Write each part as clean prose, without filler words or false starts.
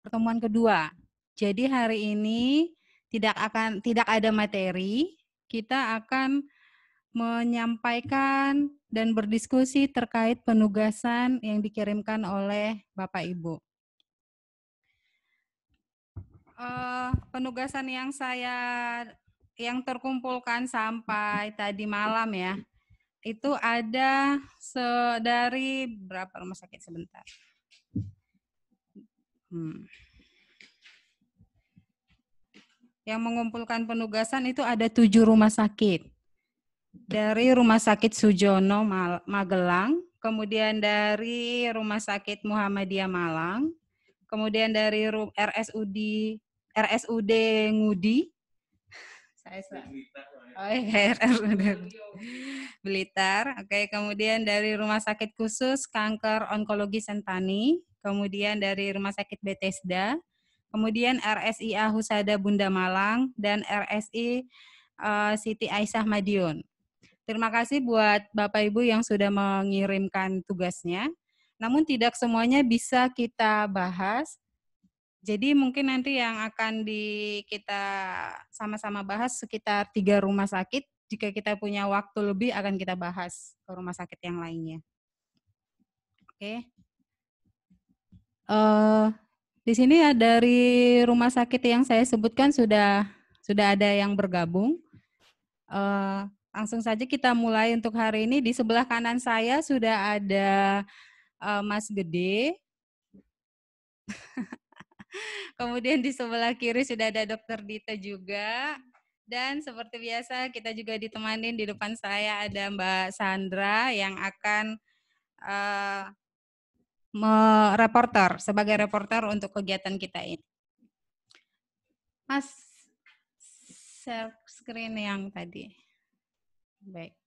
pertemuan kedua. Jadi hari ini tidak ada materi, kita akan menyampaikan dan berdiskusi terkait penugasan yang dikirimkan oleh Bapak Ibu. Penugasan yang terkumpulkan sampai tadi malam ya, itu ada dari berapa rumah sakit sebentar. Yang mengumpulkan penugasan itu ada 7 rumah sakit. Dari Rumah Sakit Sujono Magelang, kemudian dari Rumah Sakit Muhammadiyah Malang, kemudian dari RSUD Ngudi, Blitar, oke, kemudian dari Rumah Sakit Khusus Kanker Onkologi Sentani, kemudian dari Rumah Sakit Bethesda, kemudian RSIA Husada Bunda Malang, dan RSI Siti Aisyah Madiun. Terima kasih buat Bapak Ibu yang sudah mengirimkan tugasnya. Namun tidak semuanya bisa kita bahas. Jadi mungkin nanti yang akan kita sama-sama bahas sekitar 3 rumah sakit. Jika kita punya waktu lebih akan kita bahas ke rumah sakit yang lainnya. Oke. Di sini ya dari rumah sakit yang saya sebutkan sudah ada yang bergabung. Langsung saja kita mulai untuk hari ini. Di sebelah kanan saya sudah ada Mas Gede. Kemudian di sebelah kiri sudah ada Dokter Dita juga. Dan seperti biasa kita juga ditemani di depan saya ada Mbak Sandra yang akan sebagai reporter untuk kegiatan kita ini. Mas, share screen yang tadi. Baik.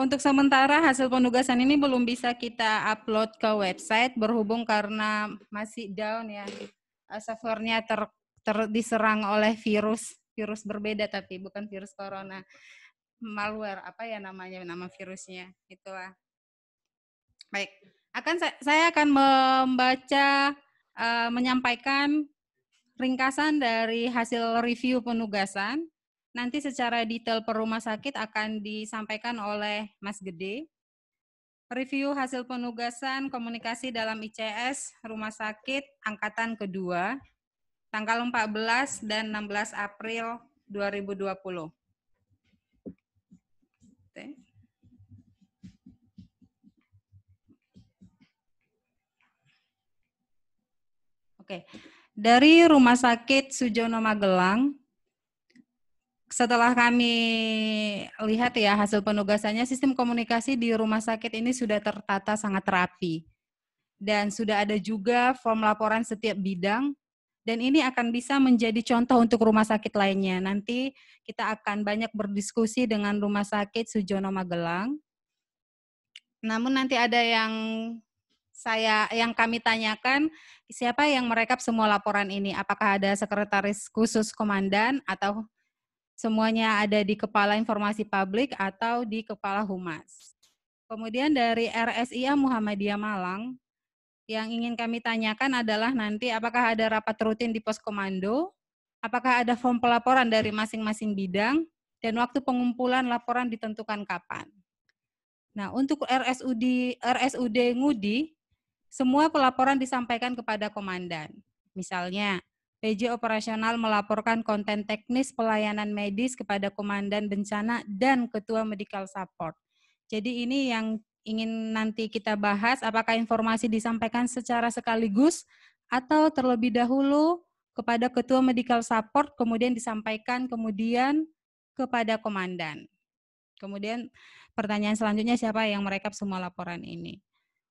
Untuk sementara hasil penugasan ini belum bisa kita upload ke website berhubung karena masih down ya. Softwarenya diserang oleh virus berbeda tapi bukan virus corona. Malware, apa ya namanya, nama virusnya. Itulah. Baik. Saya akan menyampaikan ringkasan dari hasil review penugasan. Nanti secara detail per rumah sakit akan disampaikan oleh Mas Gede. Review hasil penugasan komunikasi dalam ICS Rumah Sakit Angkatan Kedua, tanggal 14 dan 16 April 2020. Oke. Dari Rumah Sakit Sujono Magelang, setelah kami lihat ya hasil penugasannya, sistem komunikasi di rumah sakit ini sudah tertata sangat rapi. Dan sudah ada juga form laporan setiap bidang, dan ini akan bisa menjadi contoh untuk rumah sakit lainnya. Nanti kita akan banyak berdiskusi dengan Rumah Sakit Sujono Magelang. Namun nanti ada yang kami tanyakan, siapa yang merekap semua laporan ini? Apakah ada sekretaris khusus komandan atau semuanya ada di Kepala Informasi Publik atau di Kepala Humas. Kemudian dari RSIA Muhammadiyah Malang, yang ingin kami tanyakan adalah nanti apakah ada rapat rutin di pos komando, apakah ada form pelaporan dari masing-masing bidang, dan waktu pengumpulan laporan ditentukan kapan. Nah, untuk RSUD Ngudi, semua pelaporan disampaikan kepada komandan. Misalnya, PJ operasional melaporkan konten teknis pelayanan medis kepada Komandan Bencana dan Ketua Medical Support. Jadi ini yang ingin nanti kita bahas, apakah informasi disampaikan secara sekaligus atau terlebih dahulu kepada Ketua Medical Support, kemudian disampaikan kemudian kepada Komandan. Kemudian pertanyaan selanjutnya, siapa yang merekap semua laporan ini?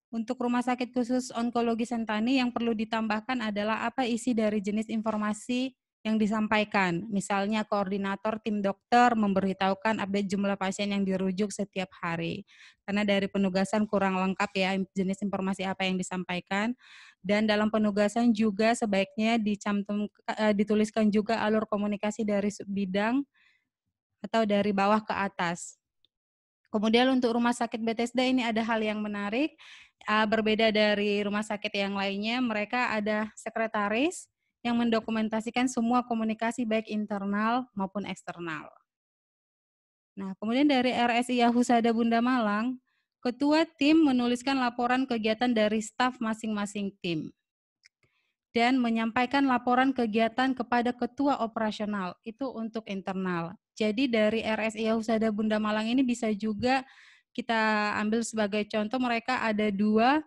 Untuk Rumah Sakit Khusus Onkologi Sentani yang perlu ditambahkan adalah apa isi dari jenis informasi yang disampaikan. Misalnya koordinator tim dokter memberitahukan update jumlah pasien yang dirujuk setiap hari. Karena dari penugasan kurang lengkap ya jenis informasi apa yang disampaikan. Dan dalam penugasan juga sebaiknya dituliskan juga alur komunikasi dari bidang atau dari bawah ke atas. Kemudian untuk Rumah Sakit Bethesda ini ada hal yang menarik, berbeda dari rumah sakit yang lainnya, mereka ada sekretaris yang mendokumentasikan semua komunikasi baik internal maupun eksternal. Nah, kemudian dari RSI Husada Bunda Malang, ketua tim menuliskan laporan kegiatan dari staf masing-masing tim dan menyampaikan laporan kegiatan kepada ketua operasional, itu untuk internal. Jadi dari RSI Husada Bunda Malang ini bisa juga kita ambil sebagai contoh, mereka ada 2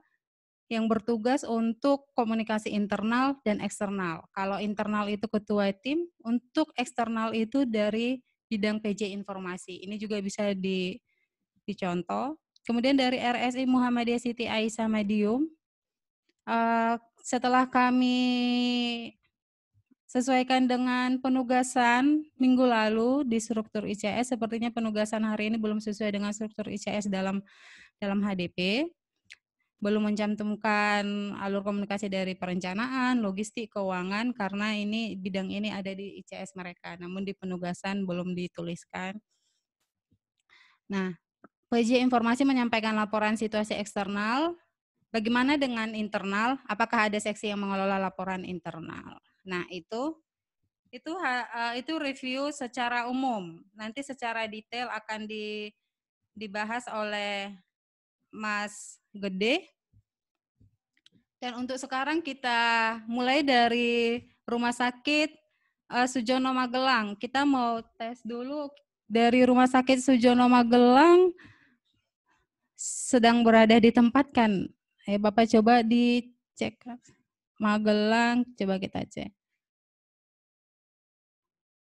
yang bertugas untuk komunikasi internal dan eksternal. Kalau internal itu ketua tim, untuk eksternal itu dari bidang PJ Informasi. Ini juga bisa dicontoh. Kemudian dari RSI Muhammadiyah Siti Aisyah Medium, setelah kami sesuaikan dengan penugasan minggu lalu di struktur ICS, sepertinya penugasan hari ini belum sesuai dengan struktur ICS dalam HDP, belum mencantumkan alur komunikasi dari perencanaan, logistik, keuangan, karena ini bidang ini ada di ICS mereka, namun di penugasan belum dituliskan. Nah, PJ Informasi menyampaikan laporan situasi eksternal. Bagaimana dengan internal? Apakah ada seksi yang mengelola laporan internal? Nah, itu review secara umum. Nanti secara detail akan dibahas oleh Mas Gede. Dan untuk sekarang kita mulai dari Rumah Sakit Sujono Magelang. Kita mau tes dulu dari Rumah Sakit Sujono Magelang sedang berada di tempat kan? Ayo Bapak coba dicek. Magelang, coba kita cek.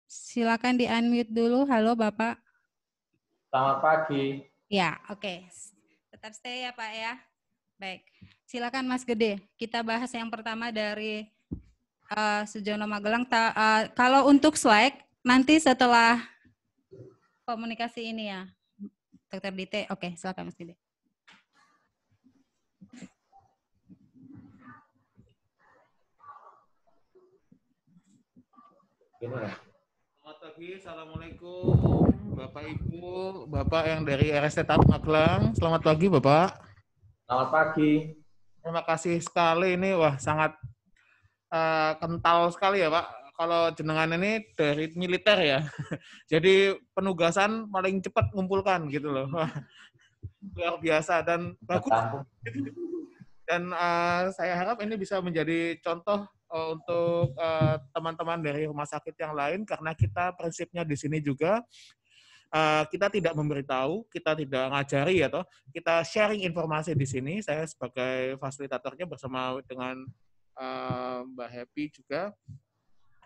Silakan di-unmute dulu. Halo Bapak. Selamat pagi. Ya, oke. Tetap stay ya Pak ya. Baik. Silakan Mas Gede. Kita bahas yang pertama dari Sujono Magelang. Kalau untuk slide, nanti setelah komunikasi ini ya. Dr. Dite, oke, silakan Mas Gede. Selamat pagi, Assalamualaikum Bapak Ibu, Bapak yang dari RST Magelang. Selamat pagi Bapak. Selamat pagi. Terima kasih sekali, ini wah sangat kental sekali ya Pak. Kalau jenengan ini dari militer ya, jadi penugasan paling cepat ngumpulkan gitu loh. Wah, luar biasa dan bagus. Dan saya harap ini bisa menjadi contoh untuk teman-teman dari rumah sakit yang lain, karena kita prinsipnya di sini juga kita tidak memberitahu, kita tidak ngajari atau kita sharing informasi di sini. Saya sebagai fasilitatornya bersama dengan Mbak Happy juga.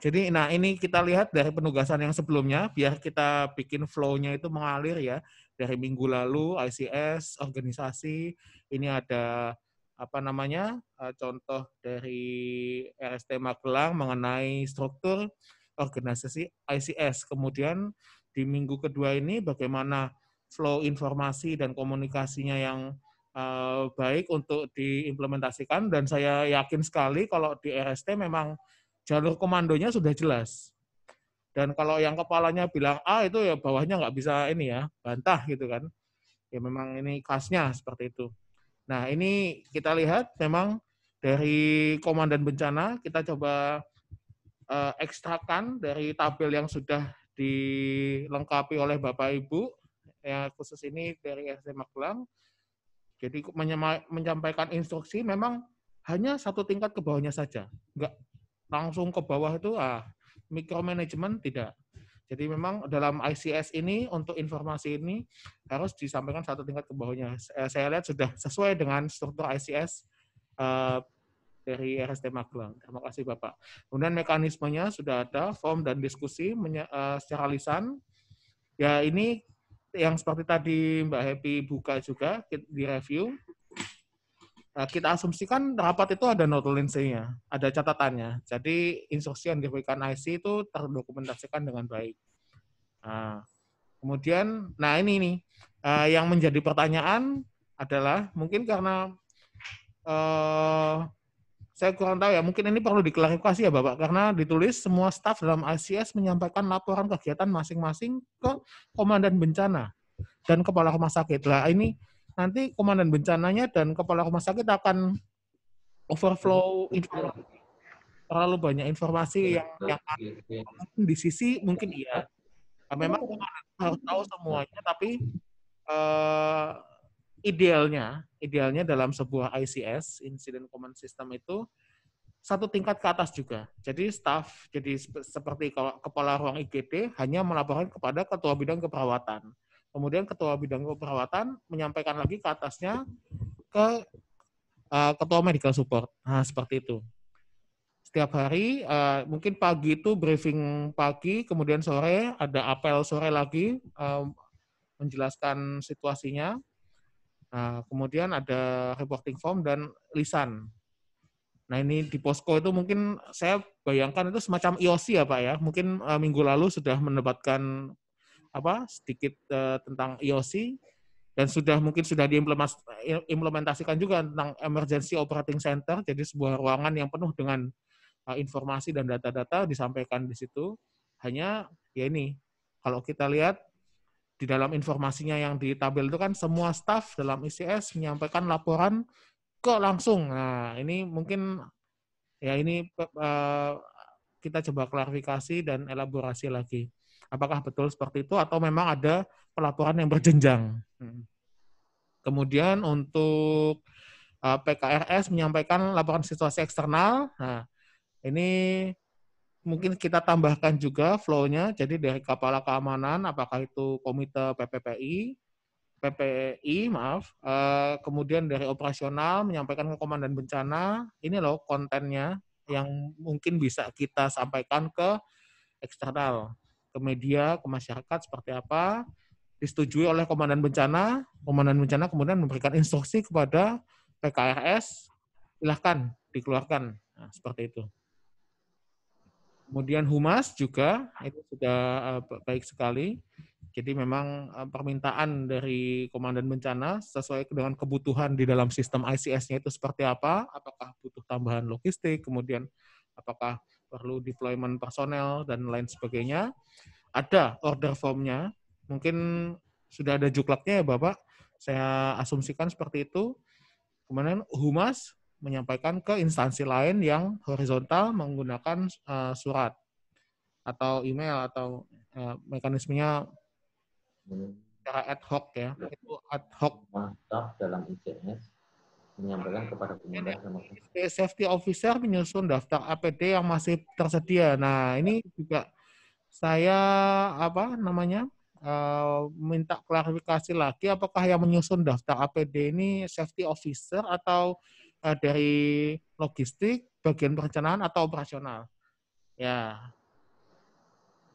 Jadi, nah ini kita lihat dari penugasan yang sebelumnya, biar kita bikin flow-nya itu mengalir ya. Dari minggu lalu, ICS, organisasi, ini ada apa namanya, contoh dari RST Magelang mengenai struktur organisasi ICS. Kemudian di minggu kedua ini bagaimana flow informasi dan komunikasinya yang baik untuk diimplementasikan, dan saya yakin sekali kalau di RST memang jalur komandonya sudah jelas. Dan kalau yang kepalanya bilang A, itu ya bawahnya nggak bisa ini ya, bantah gitu kan. Ya memang ini khasnya seperti itu. Nah ini kita lihat memang dari komandan bencana, kita coba ekstrakan dari tabel yang sudah dilengkapi oleh Bapak Ibu, ya khusus ini dari RST Magelang. Jadi menyampaikan instruksi memang hanya satu tingkat ke bawahnya saja, nggak langsung ke bawah itu micromanagement tidak. Jadi memang dalam ICS ini untuk informasi ini harus disampaikan satu tingkat ke bawahnya. Saya lihat sudah sesuai dengan struktur ICS dari RST Magelang. Terima kasih Bapak. Kemudian mekanismenya sudah ada, form dan diskusi secara lisan. Ya ini yang seperti tadi Mbak Happy buka juga di review. Kita asumsikan rapat itu ada notulensinya, ada catatannya. Jadi instruksi yang diberikan IC itu terdokumentasikan dengan baik. Nah, kemudian, nah ini nih yang menjadi pertanyaan adalah mungkin karena saya kurang tahu ya, mungkin ini perlu diklarifikasi ya Bapak, karena ditulis semua staf dalam ICS menyampaikan laporan kegiatan masing-masing ke komandan bencana. dan kepala rumah sakit. Lah ini nanti komandan bencananya dan kepala rumah sakit akan overflow informasi, terlalu banyak informasi yang mungkin di sisi mungkin iya, memang harus tahu semuanya, tapi idealnya dalam sebuah ICS, Incident Command System itu satu tingkat ke atas juga. Jadi staff, jadi seperti kepala ruang IGD hanya melaporkan kepada ketua bidang keperawatan. Kemudian ketua bidang keperawatan menyampaikan lagi ke atasnya ke ketua medical support. Nah, seperti itu. Setiap hari, mungkin pagi itu briefing pagi, kemudian sore ada apel sore lagi, menjelaskan situasinya. Nah, kemudian ada reporting form dan lisan. Nah, ini di posko itu mungkin saya bayangkan itu semacam IOC ya Pak ya. Mungkin minggu lalu sudah mendapatkan sedikit tentang IOC dan mungkin sudah diimplementasikan juga tentang Emergency Operating Center, jadi sebuah ruangan yang penuh dengan informasi dan data-data disampaikan di situ. Hanya ya ini, kalau kita lihat di dalam informasinya yang di tabel itu kan semua staf dalam ICS menyampaikan laporan kok langsung. Nah, ini mungkin ya ini kita coba klarifikasi dan elaborasi lagi. Apakah betul seperti itu atau memang ada pelaporan yang berjenjang. Kemudian untuk PKRS menyampaikan laporan situasi eksternal. Nah, ini mungkin kita tambahkan juga flow-nya, jadi dari kepala keamanan, apakah itu komite PPI, kemudian dari operasional menyampaikan ke komandan bencana, ini loh kontennya yang mungkin bisa kita sampaikan ke eksternal, ke media, ke masyarakat seperti apa, disetujui oleh komandan bencana kemudian memberikan instruksi kepada PKRS, silahkan dikeluarkan, nah, seperti itu. Kemudian humas juga itu sudah baik sekali. Jadi memang permintaan dari komandan bencana sesuai dengan kebutuhan di dalam sistem ICS-nya itu seperti apa, apakah butuh tambahan logistik, kemudian apakah perlu deployment personel dan lain sebagainya. Ada order form-nya, mungkin sudah ada juklaknya ya Bapak, saya asumsikan seperti itu. Kemudian humas menyampaikan ke instansi lain yang horizontal menggunakan surat atau email atau mekanismenya secara ad hoc ya. Itu ad hoc. Staf dalam ICS menyampaikan kepada komandan sama Safety Officer menyusun daftar APD yang masih tersedia. Nah, ini juga saya minta klarifikasi lagi, apakah yang menyusun daftar APD ini Safety Officer atau dari logistik, bagian perencanaan atau operasional. Ya,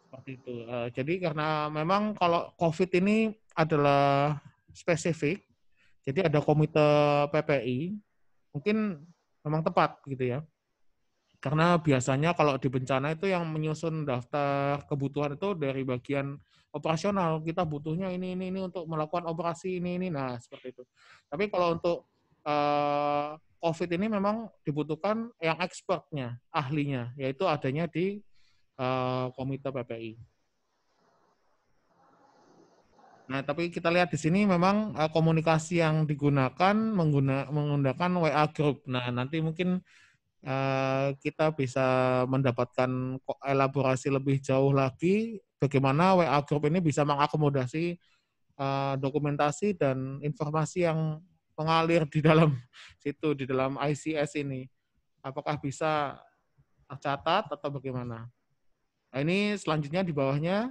seperti itu. Jadi karena memang kalau COVID ini adalah spesifik, jadi ada komite PPI, mungkin memang tepat gitu ya. Karena biasanya kalau di bencana itu yang menyusun daftar kebutuhan itu dari bagian operasional. Kita butuhnya ini untuk melakukan operasi ini. Nah, seperti itu. Tapi kalau untuk COVID ini memang dibutuhkan yang expertnya, ahlinya, yaitu adanya di komite PPI. Nah, tapi kita lihat di sini memang komunikasi yang digunakan menggunakan WA group. Nah, nanti mungkin kita bisa mendapatkan elaborasi lebih jauh lagi bagaimana WA group ini bisa mengakomodasi dokumentasi dan informasi yang mengalir di dalam situ, di dalam ICS ini. Apakah bisa tercatat atau bagaimana? Nah, ini selanjutnya di bawahnya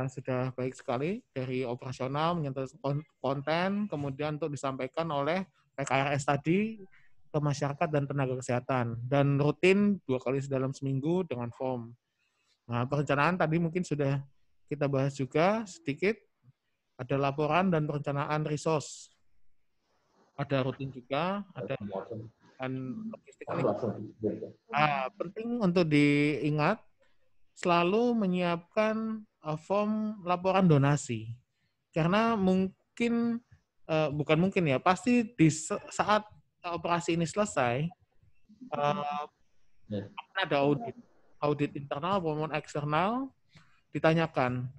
sudah baik sekali dari operasional menyentuh konten, kemudian untuk disampaikan oleh PKRS tadi ke masyarakat dan tenaga kesehatan, dan rutin 2 kali dalam seminggu dengan form. Nah, perencanaan tadi mungkin sudah kita bahas juga sedikit, ada laporan dan perencanaan resource, ada rutin juga, ada dan logistik ini. Penting untuk diingat, selalu menyiapkan form laporan donasi. Karena mungkin, bukan mungkin ya, pasti di saat operasi ini selesai, ada audit internal maupun eksternal, ditanyakan,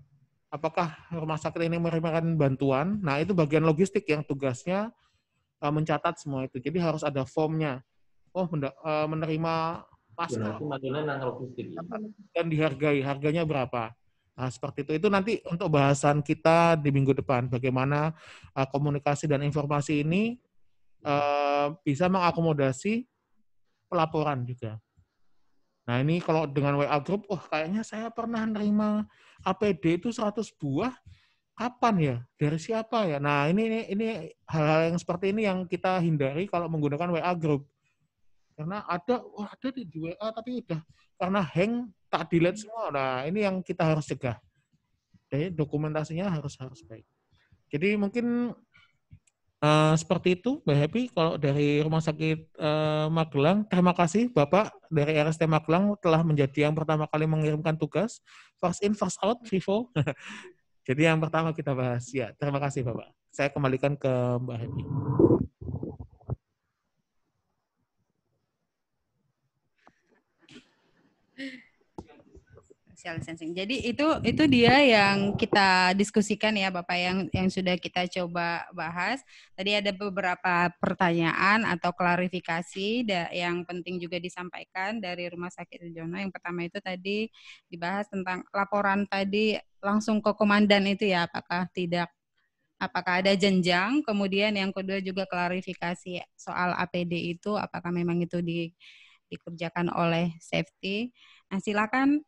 apakah rumah sakit ini memberikan bantuan. Nah, itu bagian logistik yang tugasnya mencatat semua itu. Jadi harus ada formnya. Oh, menerima masker Donasi maksudnya nang logistik ya. dan dihargai, harganya berapa. Nah, seperti itu. Itu nanti untuk bahasan kita di minggu depan. Bagaimana komunikasi dan informasi ini bisa mengakomodasi pelaporan juga. Nah, ini kalau dengan WA Group, kayaknya saya pernah nerima APD itu 100 buah. Kapan ya? Dari siapa ya? Nah, ini hal-hal yang seperti ini yang kita hindari kalau menggunakan WA Group. Karena ada di WA tapi udah karena hang tak delete semua. Nah, ini yang kita harus cegah. Jadi dokumentasinya harus baik. Jadi mungkin seperti itu, Mbak Happy. Kalau dari Rumah Sakit Magelang, terima kasih Bapak dari RST Magelang telah menjadi yang pertama kali mengirimkan tugas. First in, first out, Vivo. Jadi yang pertama kita bahas. Ya, terima kasih Bapak. Saya kembalikan ke Mbak Happy. Social distancing. Jadi itu dia yang kita diskusikan ya Bapak yang sudah kita coba bahas. Tadi ada beberapa pertanyaan atau klarifikasi yang penting juga disampaikan dari Rumah Sakit Sujono. Yang pertama itu tadi dibahas tentang laporan tadi langsung ke komandan itu ya, apakah ada jenjang. Kemudian yang kedua juga klarifikasi soal APD itu apakah memang itu dikerjakan oleh safety. Nah, silakan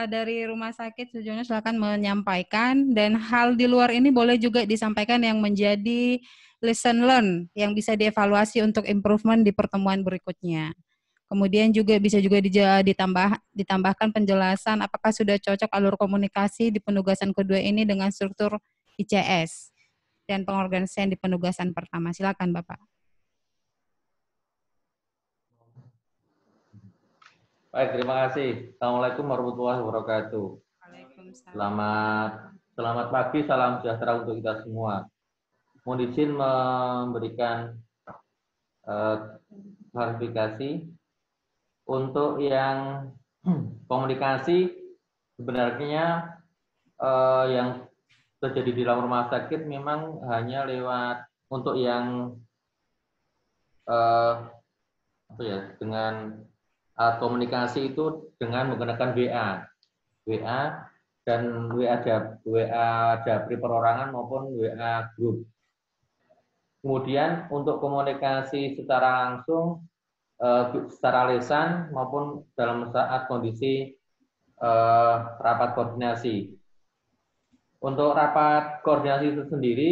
dari Rumah Sakit Sujono silakan menyampaikan, dan hal di luar ini boleh juga disampaikan yang menjadi lesson learn yang bisa dievaluasi untuk improvement di pertemuan berikutnya. Kemudian bisa juga ditambahkan penjelasan apakah sudah cocok alur komunikasi di penugasan kedua ini dengan struktur ICS dan pengorganisasian di penugasan pertama. Silakan Bapak. Baik, terima kasih. Assalamualaikum warahmatullahi wabarakatuh. Selamat pagi, salam sejahtera untuk kita semua. Mohon izin memberikan klarifikasi untuk yang komunikasi. Sebenarnya yang terjadi di dalam rumah sakit memang hanya lewat untuk yang dengan komunikasi itu dengan menggunakan WA dan WA Dapri perorangan maupun WA grup. Kemudian untuk komunikasi secara langsung, secara lisan maupun dalam saat kondisi rapat koordinasi. Untuk rapat koordinasi itu sendiri,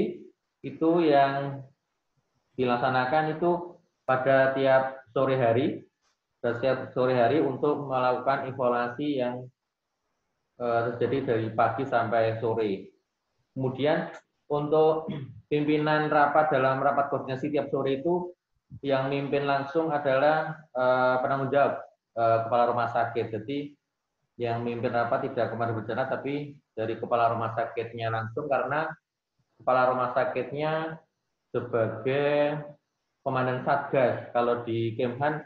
itu yang dilaksanakan itu pada tiap sore hari untuk melakukan evaluasi yang terjadi dari pagi sampai sore. Kemudian untuk pimpinan rapat dalam rapat koordinasi tiap sore itu yang mimpin langsung adalah penanggung jawab kepala rumah sakit. Jadi yang mimpin rapat tidak komandan bencana tapi dari kepala rumah sakitnya langsung, karena kepala rumah sakitnya sebagai komandan satgas. Kalau di Kemhan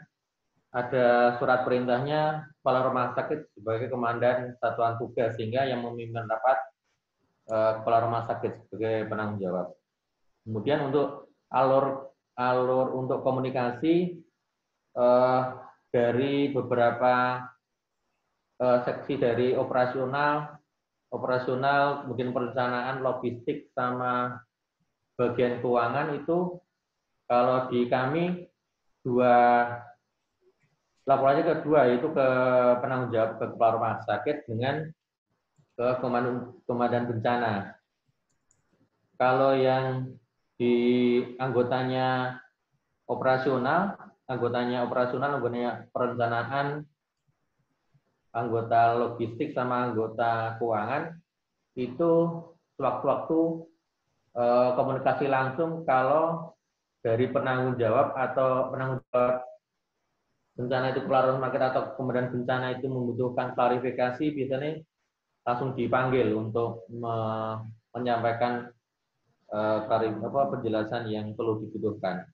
ada surat perintahnya kepala rumah sakit sebagai komandan satuan tugas, sehingga yang memimpin rapat kepala rumah sakit sebagai penanggung jawab. Kemudian untuk alur untuk komunikasi dari beberapa seksi dari operasional, kemudian perencanaan, logistik, sama bagian keuangan itu kalau di kami laporannya kedua, yaitu ke penanggung jawab ke kepala rumah sakit dengan ke komandan bencana. Kalau yang di anggotanya operasional, anggotanya perencanaan, anggota logistik sama anggota keuangan itu sewaktu-waktu komunikasi langsung kalau dari penanggung jawab bencana itu kepala rumah sakit atau komandan bencana itu membutuhkan klarifikasi, biasanya langsung dipanggil untuk menyampaikan penjelasan yang perlu dibutuhkan.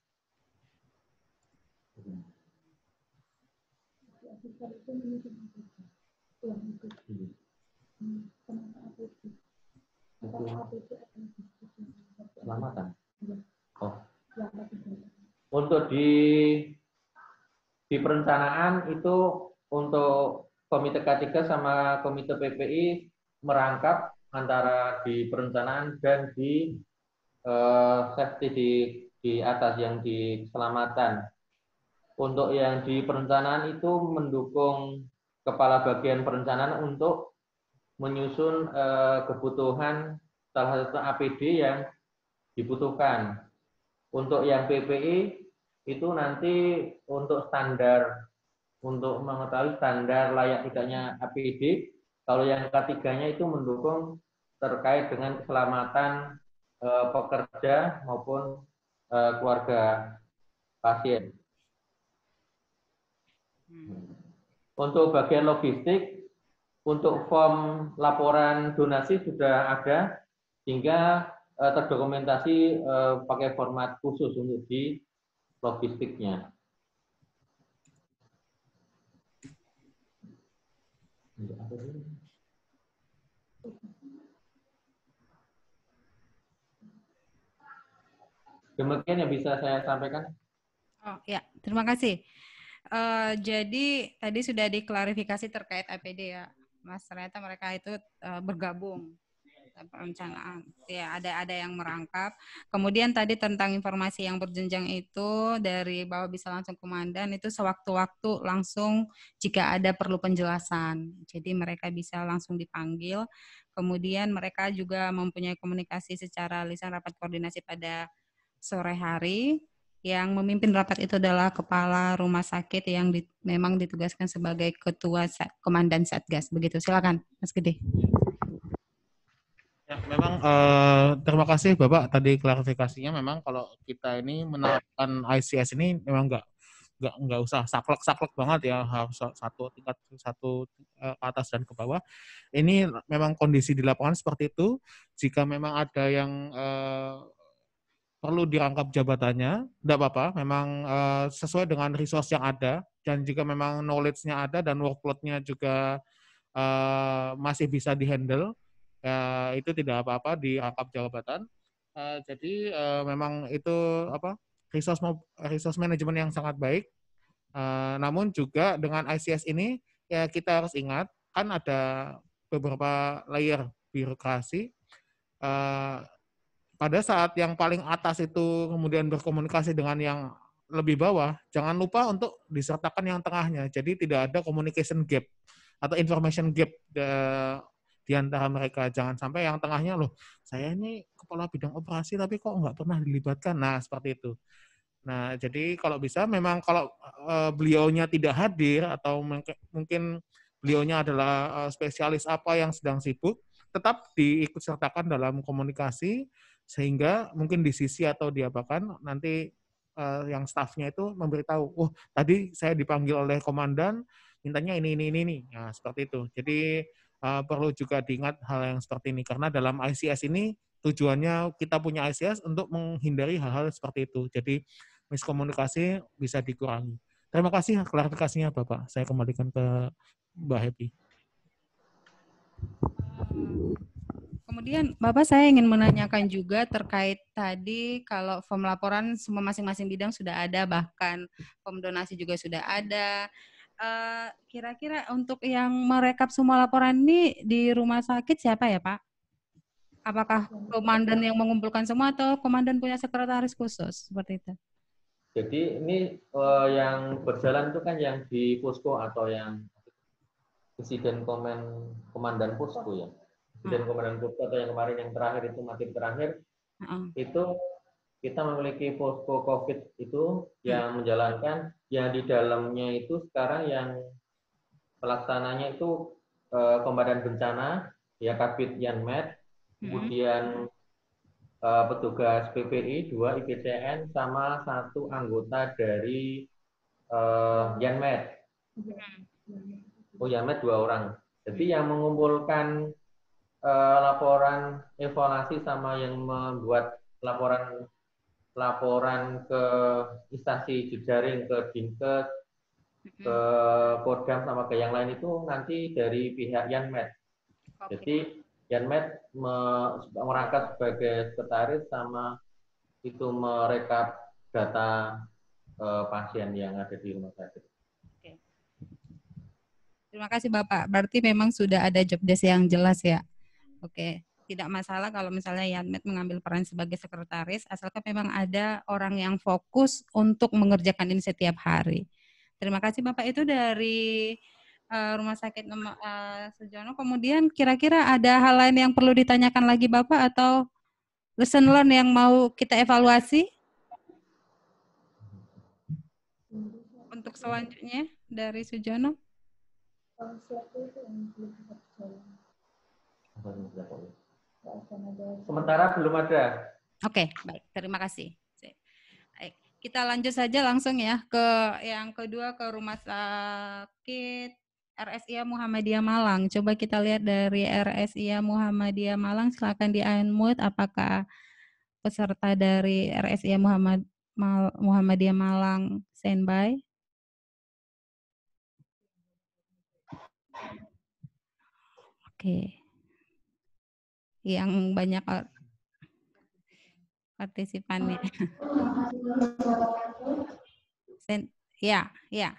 di perencanaan itu untuk Komite K3 sama Komite PPI merangkap antara di perencanaan dan di safety di atas yang di keselamatan. Untuk yang di perencanaan itu mendukung kepala bagian perencanaan untuk menyusun kebutuhan salah satu APD yang dibutuhkan. Untuk yang PPI itu nanti untuk standar, untuk mengetahui standar layak tidaknya APD. Kalau yang ketiganya itu mendukung terkait dengan keselamatan pekerja maupun keluarga pasien. Untuk bagian logistik, untuk form laporan donasi sudah ada, sehingga terdokumentasi pakai format khusus untuk di logistiknya. Demikian yang bisa saya sampaikan. Oh ya, terima kasih. Jadi tadi sudah diklarifikasi terkait APD ya, Mas. Ternyata mereka itu bergabung perencanaan. Ya, ada yang merangkap. Kemudian tadi tentang informasi yang berjenjang itu dari bawah bisa langsung komandan itu sewaktu-waktu langsung jika ada perlu penjelasan. Jadi mereka bisa langsung dipanggil. Kemudian mereka juga mempunyai komunikasi secara lisan rapat koordinasi pada sore hari. Yang memimpin rapat itu adalah kepala rumah sakit yang memang ditugaskan sebagai ketua komandan Satgas. Begitu, silakan Mas Gede. Ya, memang terima kasih Bapak tadi klarifikasinya. Memang kalau kita ini menerapkan ICS ini memang nggak usah saklek banget ya, harus satu tingkat satu ke atas dan ke bawah. Ini memang kondisi di lapangan seperti itu. Jika memang ada yang perlu dirangkap jabatannya, tidak apa-apa, memang sesuai dengan resource yang ada, dan jika memang knowledge-nya ada dan workload-nya juga masih bisa dihandle, itu tidak apa-apa dirangkap jabatan. Jadi memang itu resource management yang sangat baik. Namun juga dengan ICS ini ya kita harus ingat kan ada beberapa layer birokrasi. Pada saat yang paling atas itu kemudian berkomunikasi dengan yang lebih bawah, jangan lupa untuk disertakan yang tengahnya. Jadi tidak ada communication gap atau information gap di antara mereka. Jangan sampai yang tengahnya, loh, saya ini kepala bidang operasi tapi kok nggak pernah dilibatkan. Nah, seperti itu. Nah, jadi kalau bisa memang kalau beliaunya tidak hadir atau mungkin beliaunya adalah spesialis apa yang sedang sibuk, tetap diikut sertakan dalam komunikasi sehingga mungkin di sisi atau diapakan nanti yang stafnya itu memberitahu, oh tadi saya dipanggil oleh komandan, mintanya ini. Nah, seperti itu. Jadi perlu juga diingat hal yang seperti ini karena dalam ICS ini tujuannya kita punya ICS untuk menghindari hal-hal seperti itu. Jadi miskomunikasi bisa dikurangi. Terima kasih klarifikasinya Bapak. Saya kembalikan ke Mbak Happy. Kemudian Bapak saya ingin menanyakan juga terkait tadi kalau form laporan semua masing-masing bidang sudah ada, bahkan form donasi juga sudah ada. Kira-kira untuk yang merekap semua laporan ini di rumah sakit siapa ya Pak? Apakah komandan yang mengumpulkan semua atau komandan punya sekretaris khusus seperti itu? Jadi ini yang berjalan itu kan yang di posko atau yang insiden komandan posko ya. Insiden komandan posko atau yang kemarin yang terakhir itu itu kita memiliki posko COVID itu yang menjalankan, yang di dalamnya itu sekarang yang pelaksananya itu komandan bencana, ya Kabid Yanmed, kemudian petugas PPI, 2 IPCN, sama 1 anggota dari Yanmed. Oh, Yanmed 2 orang. Jadi yang mengumpulkan laporan evaluasi sama yang membuat laporan ke instansi jejaring, ke Dinkes, ke Kodam sama ke yang lain itu nanti dari pihak Yanmed. Jadi Yanmed merangkap sebagai sekretaris sama itu merekap data pasien yang ada di rumah sakit. Oke. Terima kasih Bapak. Berarti memang sudah ada job desk yang jelas ya. Oke. Tidak masalah kalau misalnya Yanmet mengambil peran sebagai sekretaris, asalkan memang ada orang yang fokus untuk mengerjakan ini setiap hari. Terima kasih Bapak. Itu dari Rumah Sakit Sujono. Kemudian kira-kira ada hal lain yang perlu ditanyakan lagi Bapak atau lesson learn yang mau kita evaluasi? Untuk selanjutnya dari Sujono. Sementara belum ada. Oke, baik. Terima kasih. Baik, kita lanjut saja langsung ya ke yang kedua, ke Rumah Sakit RSIA Muhammadiyah Malang. Coba kita lihat dari RSIA Muhammadiyah Malang, silakan di-unmute apakah peserta dari RSIA Muhammadiyah Malang standby. Oke. Yang banyak partisipannya. Ya,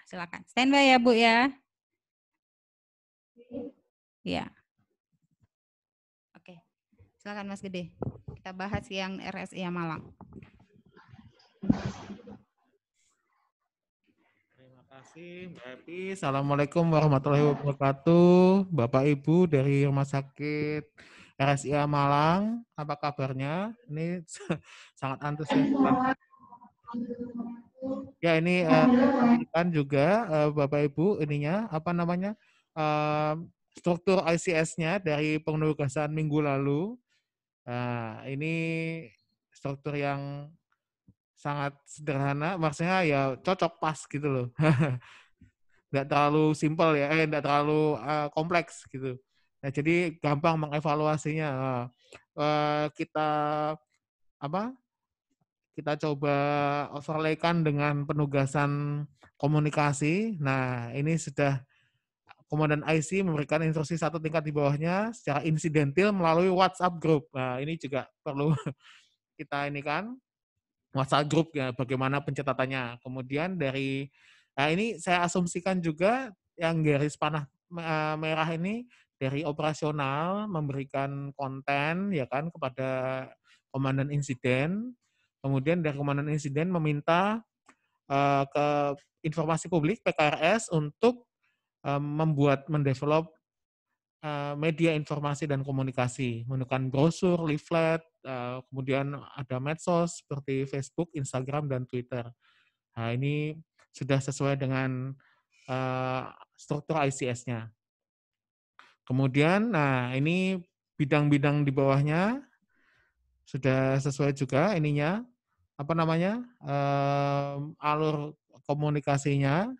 silakan. Standby ya, Bu ya. Ya. Oke. Silakan Mas Gede. Kita bahas yang RSIA Malang. Terima kasih Mbak Epi. Assalamualaikum warahmatullahi wabarakatuh. Bapak Ibu dari Rumah Sakit RSIA Malang, apa kabarnya? Ini sangat antusias. Ya ini kan juga Bapak Ibu ininya apa namanya struktur ICS-nya dari penugasan minggu lalu. Nah, ini struktur yang sangat sederhana, maksudnya ya cocok pas gitu loh. Nggak terlalu simpel ya, nggak terlalu kompleks gitu. Nah, jadi gampang mengevaluasinya. Kita apa? Kita coba overlaykan dengan penugasan komunikasi. Nah, ini sudah Komandan IC memberikan instruksi satu tingkat di bawahnya secara insidentil melalui WhatsApp group. Nah, ini juga perlu kita ini kan WhatsApp group ya, bagaimana pencatatannya. Kemudian dari ini saya asumsikan juga yang garis panah merah ini dari operasional memberikan konten ya kan kepada komandan insiden. Kemudian dari komandan insiden meminta ke informasi publik PKRS untuk mendevelop media informasi dan komunikasi, menggunakan brosur, leaflet, kemudian ada medsos seperti Facebook, Instagram, dan Twitter. Nah, ini sudah sesuai dengan struktur ICS-nya. Kemudian, nah ini bidang-bidang di bawahnya sudah sesuai juga ininya, apa namanya, alur komunikasinya.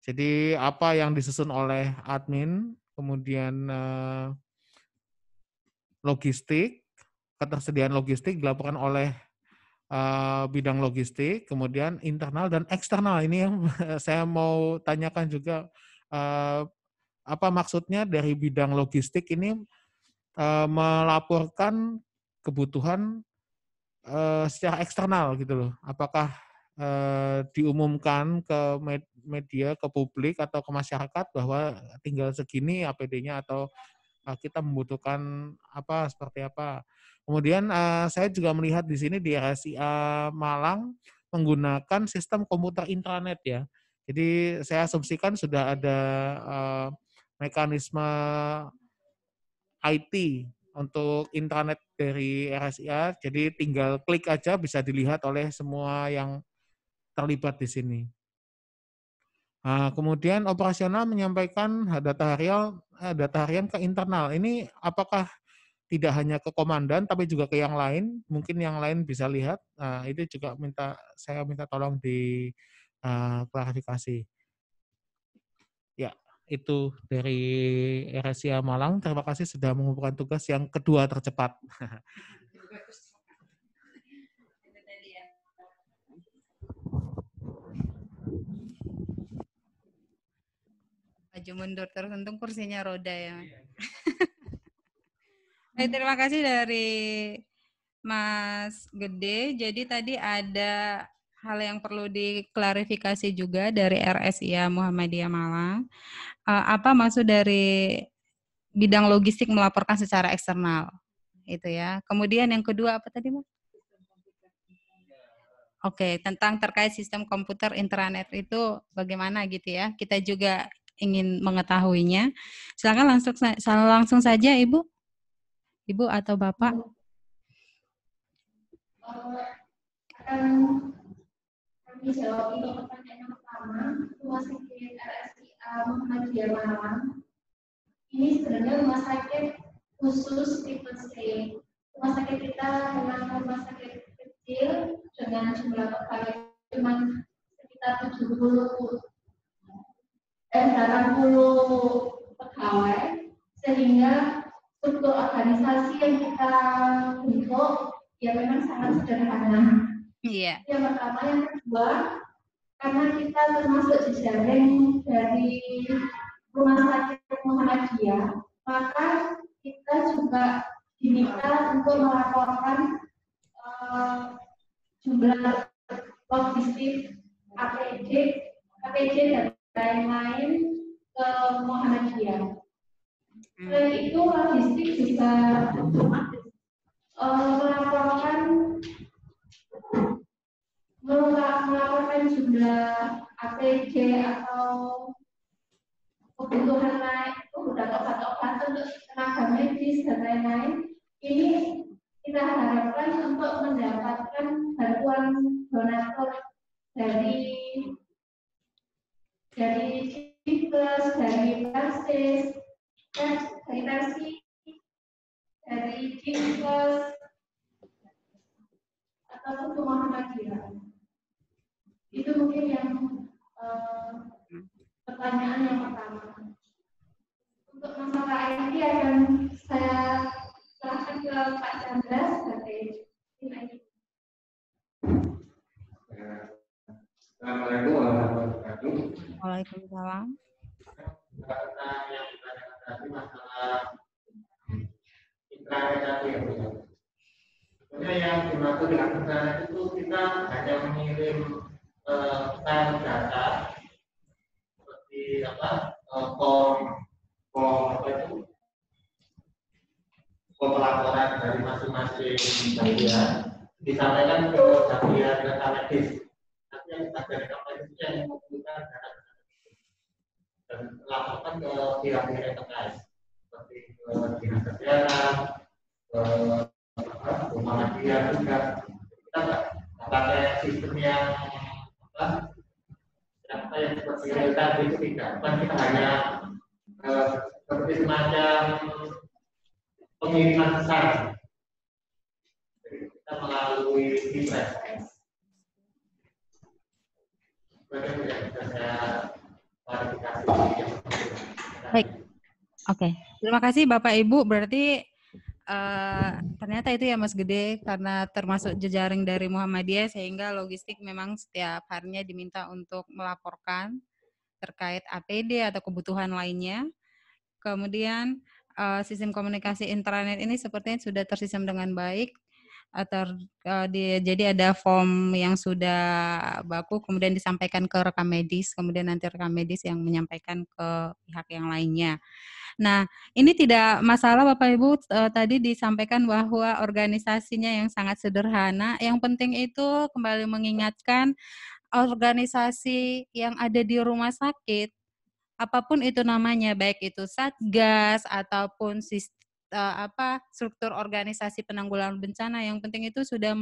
Jadi apa yang disusun oleh admin, kemudian logistik, ketersediaan logistik dilakukan oleh bidang logistik, kemudian internal dan eksternal. Ini yang saya mau tanyakan juga, apa maksudnya dari bidang logistik ini melaporkan kebutuhan secara eksternal gitu loh. Apakah diumumkan ke media, ke publik atau ke masyarakat bahwa tinggal segini APD-nya atau kita membutuhkan apa seperti apa. Kemudian saya juga melihat di sini di RSIA Malang menggunakan sistem komputer intranet ya. Jadi saya asumsikan sudah ada mekanisme IT untuk intranet dari RSIA. Jadi tinggal klik aja bisa dilihat oleh semua yang terlibat di sini. Nah, kemudian operasional menyampaikan data harian ke internal. Ini apakah tidak hanya ke komandan, tapi juga ke yang lain? Mungkin yang lain bisa lihat. Nah, itu juga saya minta tolong di klarifikasi. Ya, itu dari RSIA Malang. Terima kasih sudah mengumpulkan tugas yang kedua tercepat. Maju mundur tergantung kursinya roda ya. Terima kasih dari Mas Gede. Jadi tadi ada hal yang perlu diklarifikasi juga dari RSIA Muhammadiyah Malang. Apa maksud dari bidang logistik melaporkan secara eksternal? Itu ya. Kemudian yang kedua apa tadi, Mas? Oke, tentang terkait sistem komputer intranet itu bagaimana gitu ya? Kita juga ingin mengetahuinya. Silakan langsung saja Ibu. Ibu atau Bapak. Akan kami jawab untuk pertanyaan yang pertama. Rumah sakit RSIA Muhammadiyah Malang ini sebenarnya rumah sakit khusus tipe C. Rumah sakit kita memang rumah sakit kecil dengan jumlah pegawai cuma sekitar 80 pegawai, sehingga struktur organisasi yang kita bentuk ya memang sangat sederhana. Iya. Yang pertama, yang kedua, karena kita termasuk jejaring dari Rumah Sakit Muhammadiyah, maka kita juga diminta untuk melaporkan jumlah logistik APD dan lain-lain ke Muhammadiyah. Selain itu, logistik juga melaporkan jumlah APD atau kebutuhan lain, obat-obatan untuk tenaga medis dan lain-lain. Ini kita harapkan untuk mendapatkan bantuan donatur dari Ciklus, dari Persis, dari Ciklus, ataupun ke Muhammadiyah. Itu mungkin yang pertanyaan yang pertama. Untuk masalah IT akan saya serahkan ke Pak Chandra sebagai tim IT. Assalamualaikum warahmatullahi wabarakatuh. Waalaikumsalam. Tentang yang ditanyakan tadi masalah intranet tadi ya, Bu. Sebenarnya yang dimaksud dengan intranet itu kita hanya mengirim file data seperti form laporan dari masing-masing bagian disampaikan ke bagian data medis. Nanti yang bagian data medis yang mengumpulkan data dan laporkan ke pihak-pihak yang terkait seperti ke dinas kesehatan, ke Muhammadiyah juga. Kita nggak pakai sistem yang seperti tadi itu tidak. Kita hanya seperti semacam pengiriman pesan. Kita melalui Impres. Bagaimana yang bisa saya klarifikasi? Baik. Oke. Terima kasih Bapak Ibu. Berarti ternyata itu ya Mas Gede, karena termasuk jejaring dari Muhammadiyah sehingga logistik memang setiap harinya diminta untuk melaporkan terkait APD atau kebutuhan lainnya. Kemudian sistem komunikasi intranet ini sepertinya sudah tersistem dengan baik. Jadi ada form yang sudah baku, kemudian disampaikan ke rekam medis, kemudian nanti rekam medis yang menyampaikan ke pihak yang lainnya. Nah, ini tidak masalah Bapak Ibu, tadi disampaikan bahwa organisasinya yang sangat sederhana. Yang penting itu kembali mengingatkan organisasi yang ada di rumah sakit, apapun itu namanya, baik itu satgas ataupun struktur organisasi penanggulangan bencana, yang penting itu sudah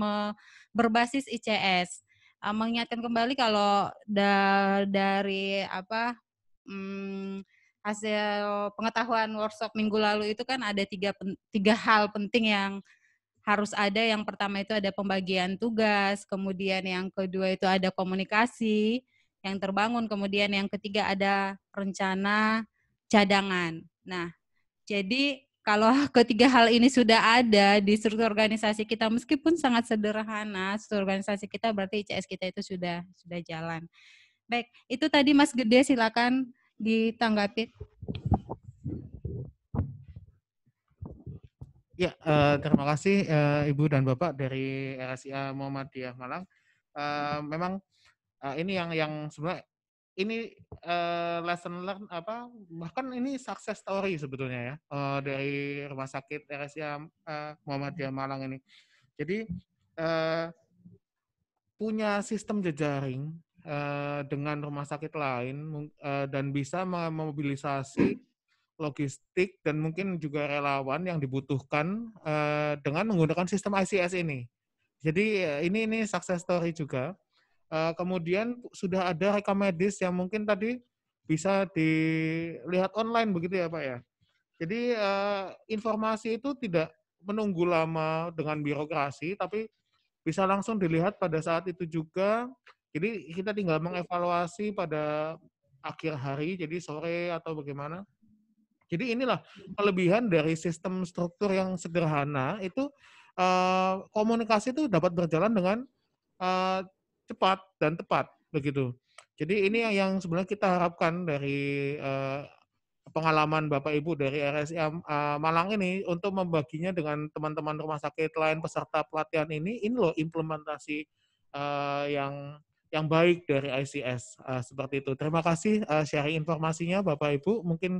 berbasis ICS. Mengingatkan kembali kalau dari hasil pengetahuan workshop minggu lalu itu kan ada tiga hal penting yang harus ada. Yang pertama itu ada pembagian tugas, kemudian yang kedua itu ada komunikasi yang terbangun, kemudian yang ketiga ada rencana cadangan. Nah, jadi kalau ketiga hal ini sudah ada di struktur organisasi kita, meskipun sangat sederhana, struktur organisasi kita berarti ICS kita itu sudah jalan. Baik, itu tadi Mas Gede, silakan ditanggapi. Ya, terima kasih Ibu dan Bapak dari RSIA Muhammadiyah Malang. memang ini yang sebenarnya ini lesson learn bahkan ini success story sebetulnya ya dari Rumah Sakit RSIA Muhammadiyah Malang ini. Jadi punya sistem jejaring dengan rumah sakit lain dan bisa memobilisasi logistik dan mungkin juga relawan yang dibutuhkan dengan menggunakan sistem ICS ini. Jadi ini success story juga. Kemudian sudah ada rekam medis yang mungkin tadi bisa dilihat online begitu ya Pak ya. Jadi informasi itu tidak menunggu lama dengan birokrasi, tapi bisa langsung dilihat pada saat itu juga. Jadi kita tinggal mengevaluasi pada akhir hari, jadi sore atau bagaimana. Jadi inilah kelebihan dari sistem struktur yang sederhana itu komunikasi itu dapat berjalan dengan cepat dan tepat begitu. Jadi ini yang sebenarnya kita harapkan dari pengalaman Bapak Ibu dari RSIA Malang ini untuk membaginya dengan teman-teman rumah sakit lain peserta pelatihan ini loh implementasi yang baik dari ICS seperti itu. Terima kasih sharing informasinya Bapak Ibu. Mungkin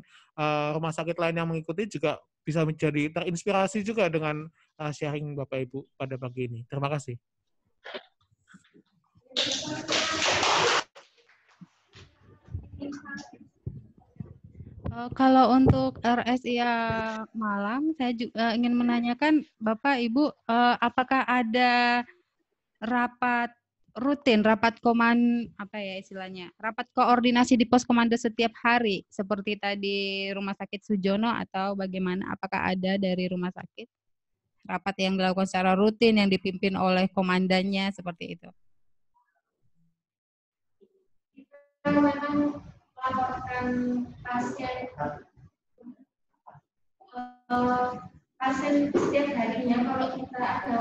rumah sakit lain yang mengikuti juga bisa menjadi terinspirasi juga dengan sharing Bapak Ibu pada pagi ini. Terima kasih. Kalau untuk RSIA Malang, saya juga ingin menanyakan Bapak Ibu, apakah ada rapat rutin, rapat rapat koordinasi di pos komando setiap hari, seperti tadi Rumah Sakit Sujono atau bagaimana? Apakah ada dari rumah sakit rapat yang dilakukan secara rutin yang dipimpin oleh komandannya seperti itu? Kita memang melaporkan pasien setiap harinya. Kalau kita ada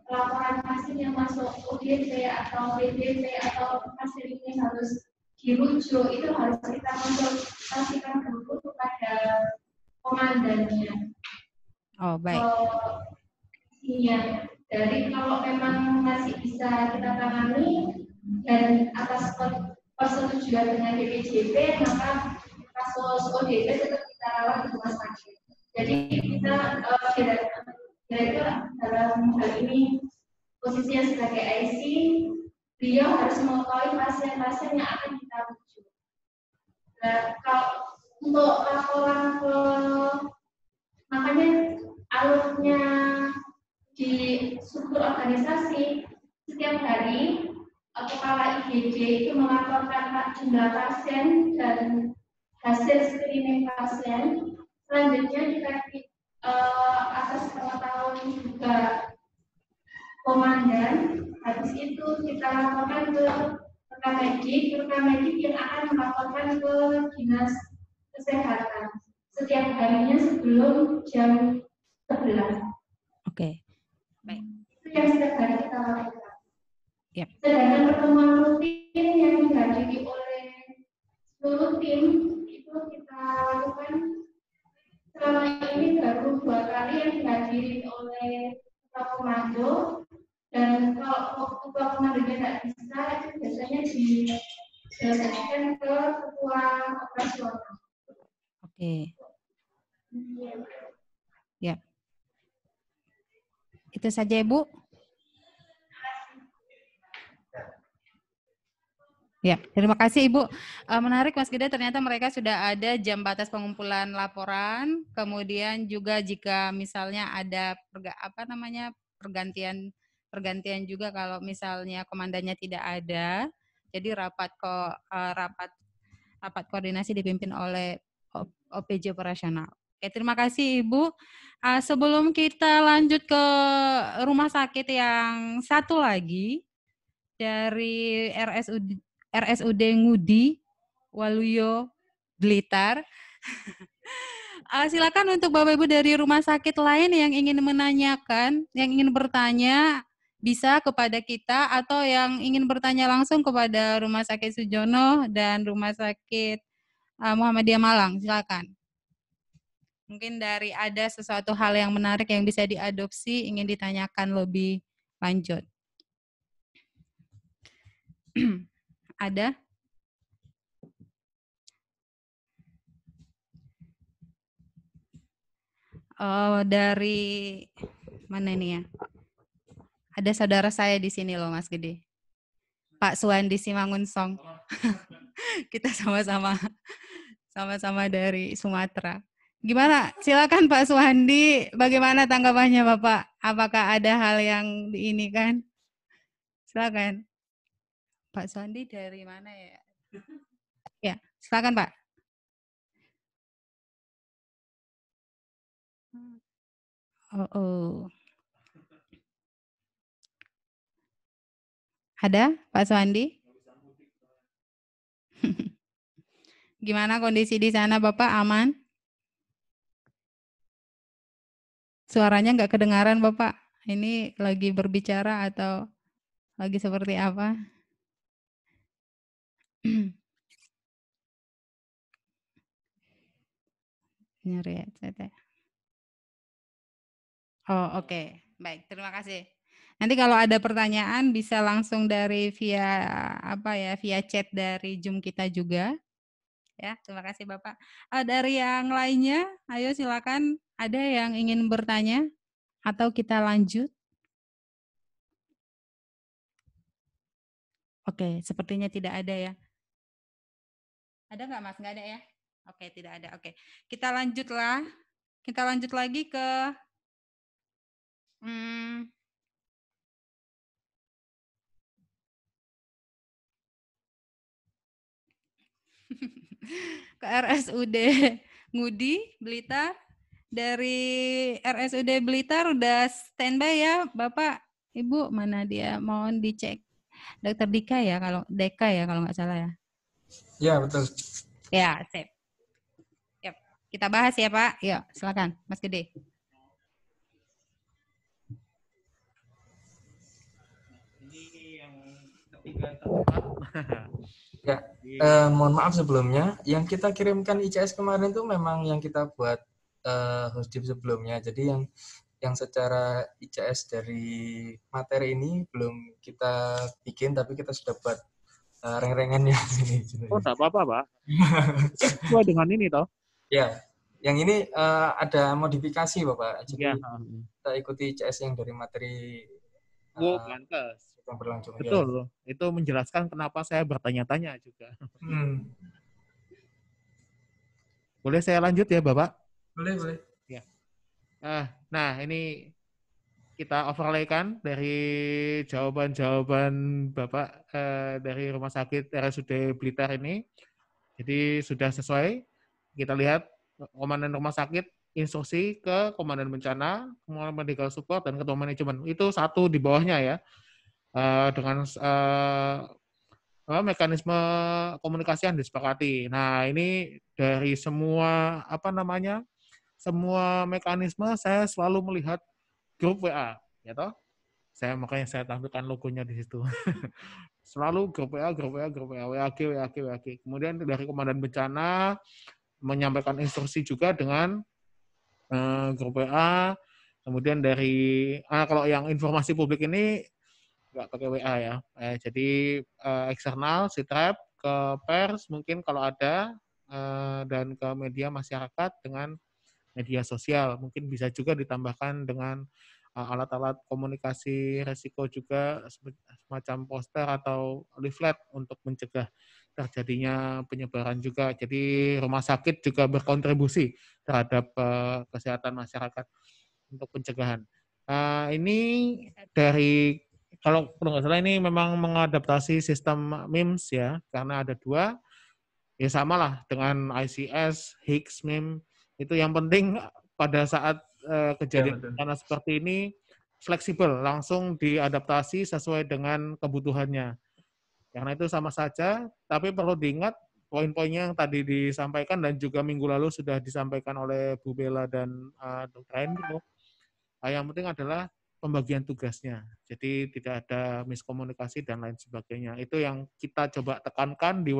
laporan pasien yang masuk UGD atau BDP atau pasien ini harus dirujuk, itu harus kita konsultasikan dulu kepada komandannya. Oh, baik. Iya, dari kalau memang masih bisa kita tangani dan atas persetujuan dengan BPJP, maka kasus ODP tetap kita rawat di rumah sakit. Jadi kita direktur dalam hal ini posisinya sebagai IC, beliau harus mengetahui pasien-pasien yang akan kita rujuk. Nah, kalau untuk laporan ke, makanya alurnya di struktur organisasi setiap hari kepala IGD itu melaporkan jumlah pasien dan hasil screening pasien. Selanjutnya dikasih atas pengetahuan juga komandan. Habis itu kita laporkan ke rekan medik yang akan melaporkan ke dinas kesehatan setiap harinya sebelum jam 11. Oke, baik. Itu yang setiap hari kita lakukan. Yep. Sedangkan pertemuan rutin yang dihadiri oleh seluruh tim itu kita lakukan selama ini baru 2 kali yang dihadiri oleh ketua komando, dan kalau ketua komandonya tidak bisa itu biasanya didelegasikan ke ketua operasional. Oke. Ya. Itu saja Ibu. Ya, terima kasih Ibu. Menarik Mas Gede, ternyata mereka sudah ada jam batas pengumpulan laporan, kemudian juga jika misalnya ada pergantian juga kalau misalnya komandannya tidak ada, jadi rapat koordinasi dipimpin oleh OPJ operasional. Oke, terima kasih Ibu. Sebelum kita lanjut ke rumah sakit yang satu lagi dari RSUD Ngudi, Waluyo, Blitar. Silakan untuk Bapak Ibu dari rumah sakit lain yang ingin menanyakan, yang ingin bertanya, bisa kepada kita atau yang ingin bertanya langsung kepada Rumah Sakit Sujono dan Rumah Sakit Muhammadiyah Malang. Silakan. Mungkin dari ada sesuatu hal yang menarik yang bisa diadopsi, ingin ditanyakan lebih lanjut. Ada? Dari mana nih ya? Ada saudara saya di sini loh, Mas Gede. Pak Suwandi Simangunsong. Kita sama-sama dari Sumatera. Gimana? Silakan Pak Suwandi, bagaimana tanggapannya Bapak? Apakah ada hal yang ini kan? Silakan. Pak Suwandi dari mana ya? Ya, silakan Pak. Oh. Ada Pak Suwandi? Gimana kondisi di sana Bapak, aman? Suaranya nggak kedengaran Bapak. Ini lagi berbicara atau lagi seperti apa? Nyari headset. Oh, oke. Baik, terima kasih. Nanti kalau ada pertanyaan bisa langsung dari via chat dari Zoom kita juga. Ya, terima kasih Bapak. Dari yang lainnya, ayo silakan. Ada yang ingin bertanya atau kita lanjut? Oke, sepertinya tidak ada ya. Ada nggak Mas? Nggak ada ya? Oke, tidak ada. Oke, kita lanjutlah. Kita lanjut lagi ke ke RSUD Ngudi, Blitar. Dari RSUD Blitar udah standby ya, Bapak, Ibu, mana dia? Mohon dicek. Dokter Dika ya, kalau Deka ya, kalau nggak salah ya. Ya, betul. Ya, sip. Yep. Kita bahas ya, Pak. Yuk, silakan, Mas Gede. Ini yang ketiga keempat. Ya, mohon maaf sebelumnya, yang kita kirimkan ICS kemarin itu memang yang kita buat hosdip sebelumnya. Jadi yang secara ICS dari materi ini belum kita bikin, tapi kita sudah buat reng-rengannya. Oh, enggak apa-apa, Pak. Sesuai dengan ini toh. Ya, yang ini ada modifikasi, Bapak. Jadi Ya. kita ikuti ICS yang dari materi pantas. yang berlangsung. Betul, ya. Itu menjelaskan kenapa saya bertanya-tanya juga. Boleh saya lanjut ya, Bapak? Boleh. Ya. Nah, ini kita overlaykan dari jawaban-jawaban Bapak dari Rumah Sakit RSUD Blitar ini. Jadi sudah sesuai. Kita lihat komandan rumah sakit instruksi ke komandan bencana, komandan medical support, dan ketua manajemen. Itu satu di bawahnya ya. Dengan mekanisme komunikasi yang disepakati. Nah, ini dari semua semua mekanisme saya selalu melihat grup WA, ya toh. Makanya saya tampilkan logonya di situ. Selalu grup WA, WAG. Kemudian dari komandan bencana menyampaikan instruksi juga dengan grup WA. Kemudian dari kalau yang informasi publik ini nggak pakai WA ya. Jadi eksternal, Sitrep, ke pers mungkin kalau ada, dan ke media masyarakat dengan media sosial. Mungkin bisa juga ditambahkan dengan alat-alat komunikasi resiko juga, semacam poster atau leaflet untuk mencegah terjadinya penyebaran juga. Jadi rumah sakit juga berkontribusi terhadap kesehatan masyarakat untuk pencegahan. Ini dari, kalau nggak salah ini memang mengadaptasi sistem MIMS ya, karena ada 2. Ya sama lah dengan ICS, HICS, MIM. Itu yang penting pada saat kejadian bencana seperti ini fleksibel, langsung diadaptasi sesuai dengan kebutuhannya. Karena itu sama saja, tapi perlu diingat poin-poinnya yang tadi disampaikan dan juga minggu lalu sudah disampaikan oleh Bu Bella dan Dr. Hendro. Yang penting adalah pembagian tugasnya. Jadi tidak ada miskomunikasi dan lain sebagainya. Itu yang kita coba tekankan di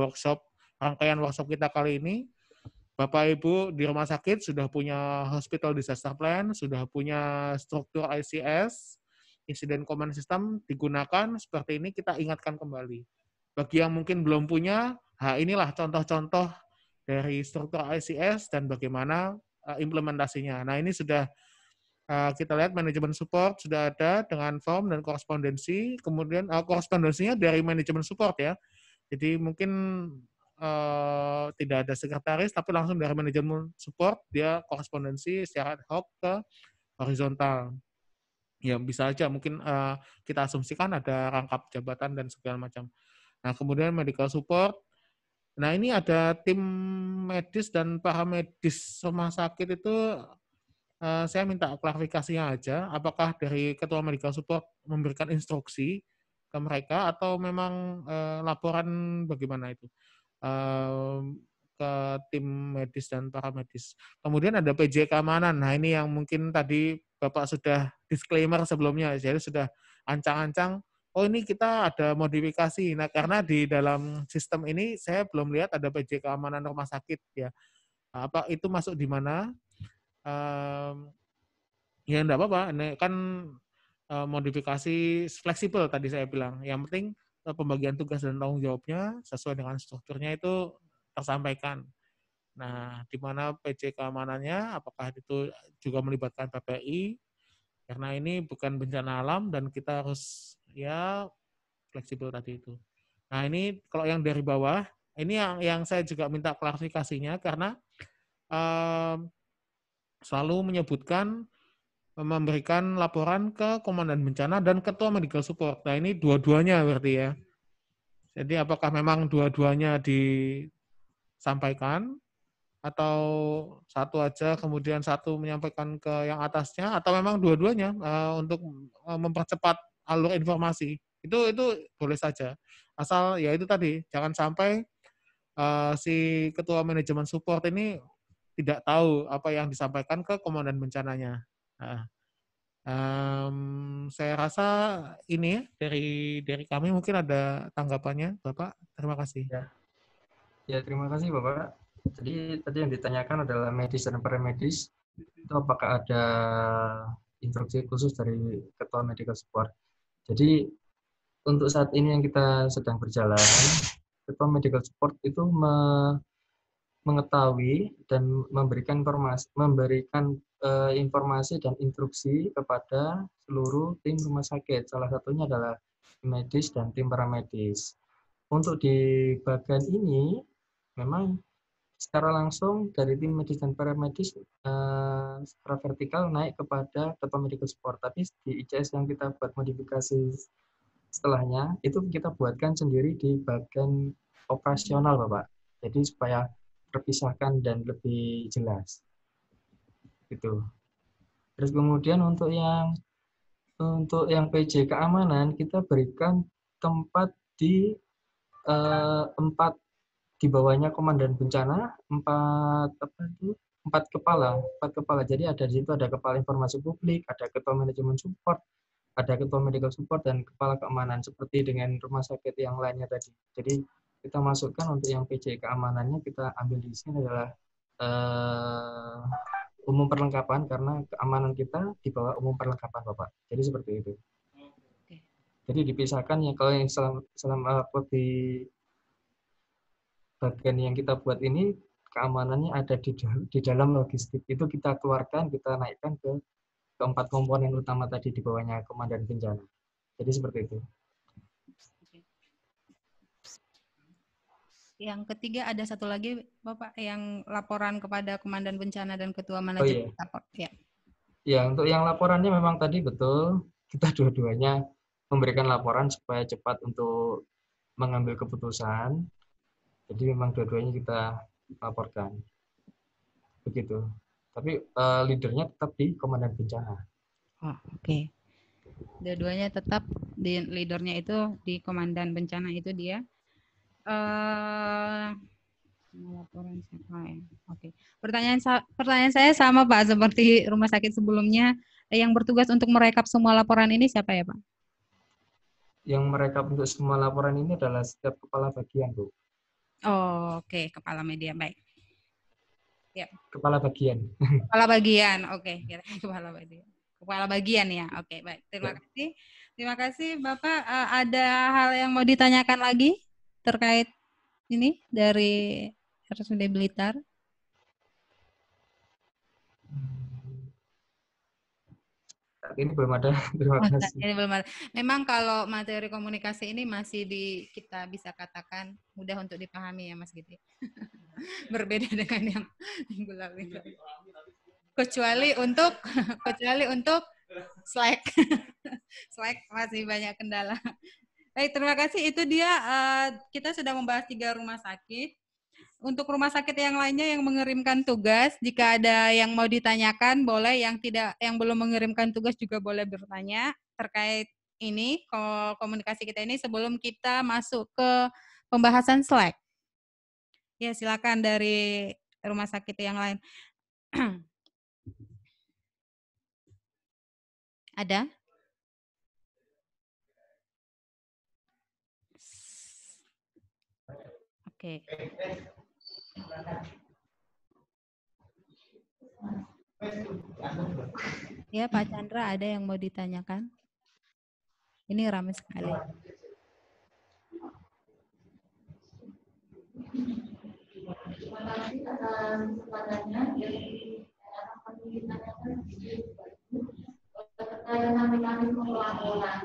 rangkaian workshop kita kali ini. Bapak Ibu di rumah sakit sudah punya hospital disaster plan, sudah punya struktur ICS, incident command system digunakan seperti ini, kita ingatkan kembali. Bagi yang mungkin belum punya, inilah contoh-contoh dari struktur ICS dan bagaimana implementasinya. Nah, ini sudah kita lihat manajemen support sudah ada dengan form dan korespondensi. Kemudian korespondensinya dari manajemen support ya. Jadi mungkin tidak ada sekretaris, tapi langsung dari manajemen support dia korespondensi secara ad hoc ke horizontal. Ya bisa aja mungkin kita asumsikan ada rangkap jabatan dan segala macam. Nah kemudian medical support. Nah ini ada tim medis dan paramedis rumah sakit itu saya minta klarifikasinya aja. Apakah dari ketua medical support memberikan instruksi ke mereka atau memang laporan bagaimana itu ke tim medis dan paramedis. Kemudian ada PJ keamanan. Nah ini yang mungkin tadi Bapak sudah disclaimer sebelumnya, jadi sudah ancang-ancang, oh ini kita ada modifikasi. Nah karena di dalam sistem ini saya belum lihat ada PJ keamanan rumah sakit ya. Apa itu masuk di mana? Ya enggak apa-apa, ini kan modifikasi fleksibel tadi saya bilang. Yang penting pembagian tugas dan tanggung jawabnya sesuai dengan strukturnya itu tersampaikan. Nah, di mana PJ keamanannya, apakah itu juga melibatkan PPI, karena ini bukan bencana alam dan kita harus ya fleksibel tadi itu. Nah, ini kalau yang dari bawah, ini yang saya juga minta klarifikasinya karena selalu menyebutkan memberikan laporan ke komandan bencana dan ketua medical support. Nah, ini dua-duanya berarti ya. Jadi apakah memang dua-duanya disampaikan atau satu aja kemudian satu menyampaikan ke yang atasnya atau memang dua-duanya untuk mempercepat alur informasi. Itu boleh saja. Asal ya itu tadi jangan sampai si ketua manajemen support ini tidak tahu apa yang disampaikan ke komandan bencananya. Nah, saya rasa ini dari kami mungkin ada tanggapannya, Bapak. Terima kasih. Ya, terima kasih Bapak. Jadi tadi yang ditanyakan adalah medis dan paramedis. Itu apakah ada instruksi khusus dari ketua medical support? Jadi untuk saat ini yang kita sedang berjalan, ketua medical support itu mengetahui dan memberikan informasi dan instruksi kepada seluruh tim rumah sakit. Salah satunya adalah medis dan tim paramedis. Untuk di bagian ini, memang secara langsung dari tim medis dan paramedis secara vertikal naik kepada ketua medical support. Tapi di ICS yang kita buat modifikasi setelahnya, itu kita buatkan sendiri di bagian operasional, Bapak. Jadi supaya terpisahkan dan lebih jelas. Gitu. Terus kemudian untuk yang PJ keamanan kita berikan tempat di 4 di bawahnya komandan bencana, 4 kepala. Jadi ada di situ ada kepala informasi publik, ada ketua manajemen support, ada ketua medical support dan kepala keamanan seperti dengan rumah sakit yang lainnya tadi. Jadi kita masukkan untuk yang PJ keamanannya kita ambil di sini adalah umum perlengkapan karena keamanan kita di bawah umum perlengkapan Bapak. Jadi seperti itu. Jadi dipisahkan ya kalau yang selama di bagian yang kita buat ini keamanannya ada di dalam logistik. Itu kita keluarkan, kita naikkan ke keempat komponen utama tadi di bawahnya komandan bencana. Jadi seperti itu. Yang ketiga ada satu lagi Bapak yang laporan kepada komandan bencana dan ketua manajemen support. Ya. Ya, untuk yang laporannya memang tadi betul kita dua-duanya memberikan laporan supaya cepat untuk mengambil keputusan. Jadi memang dua-duanya kita laporkan. Begitu. Tapi leadernya tetap di komandan bencana. Oh, oke. Dua-duanya tetap di leadernya itu di komandan bencana itu dia. Laporan siapa ya? Oke. Pertanyaan saya sama Pak seperti rumah sakit sebelumnya. Yang bertugas untuk merekap semua laporan ini siapa ya Pak? Yang merekap untuk semua laporan ini adalah setiap kepala bagian, Bu. Oh, oke. Kepala media, baik. Ya. Kepala bagian. Kepala bagian, oke. Kepala bagian. Kepala bagian ya, oke. Baik. Terima kasih. Terima kasih Bapak. Ada hal yang mau ditanyakan lagi terkait ini dari RSUD Blitar? Ini belum ada. Terima kasih. Ini belum ada. Memang kalau materi komunikasi ini masih kita bisa katakan mudah untuk dipahami ya Mas Giti. Berbeda dengan yang minggu lalu. Kecuali untuk Slack. Slack masih banyak kendala. Baik, terima kasih. Itu dia kita sudah membahas 3 rumah sakit. Untuk rumah sakit yang lainnya yang mengirimkan tugas, jika ada yang mau ditanyakan boleh, yang belum mengirimkan tugas juga boleh bertanya terkait ini komunikasi kita ini sebelum kita masuk ke pembahasan Slack. Ya, silakan dari rumah sakit yang lain. Ada? Oke. Ya, Pak Chandra, ada yang mau ditanyakan? Ini ramai sekali. Terima kasih atas kesempatannya. Jadi akan ditanyakan terkait dengan mekanisme pelaporan.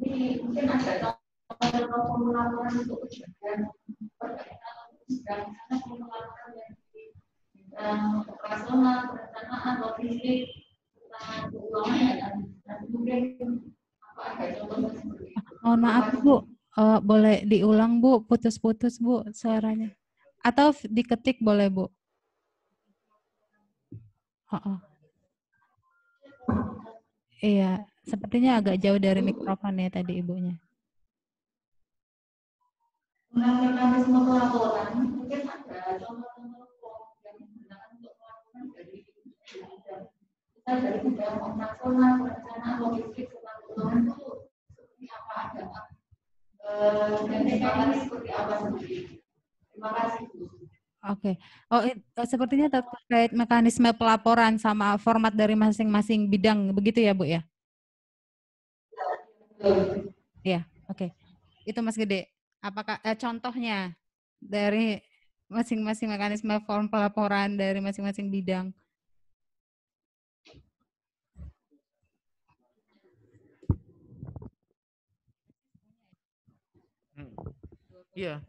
Ini mungkin ada contoh pelaporan untuk kejadian berkaitan dengan pelaporan dari operasional, perencanaan, logistik, tentang keuangan dan mungkin apa ada contohnya seperti itu. Mohon maaf Bu, boleh diulang Bu, putus-putus Bu suaranya. Atau diketik boleh Bu. Iya, sepertinya agak jauh dari mikrofon ya tadi Ibunya. Mekanisme pelaporan mungkin ada contoh-contoh yang digunakan untuk pelaporan dari kita dari bidang operasional, perencanaan, logistik, serta keuangan itu seperti apa ada dan skala seperti apa sendiri. Terima kasih Bu. Oke. Oh, sepertinya terkait mekanisme pelaporan sama format dari masing-masing bidang begitu ya Bu ya? Iya, oke. Itu Mas Gede. Apakah contohnya dari masing-masing mekanisme form pelaporan dari masing-masing bidang? Iya.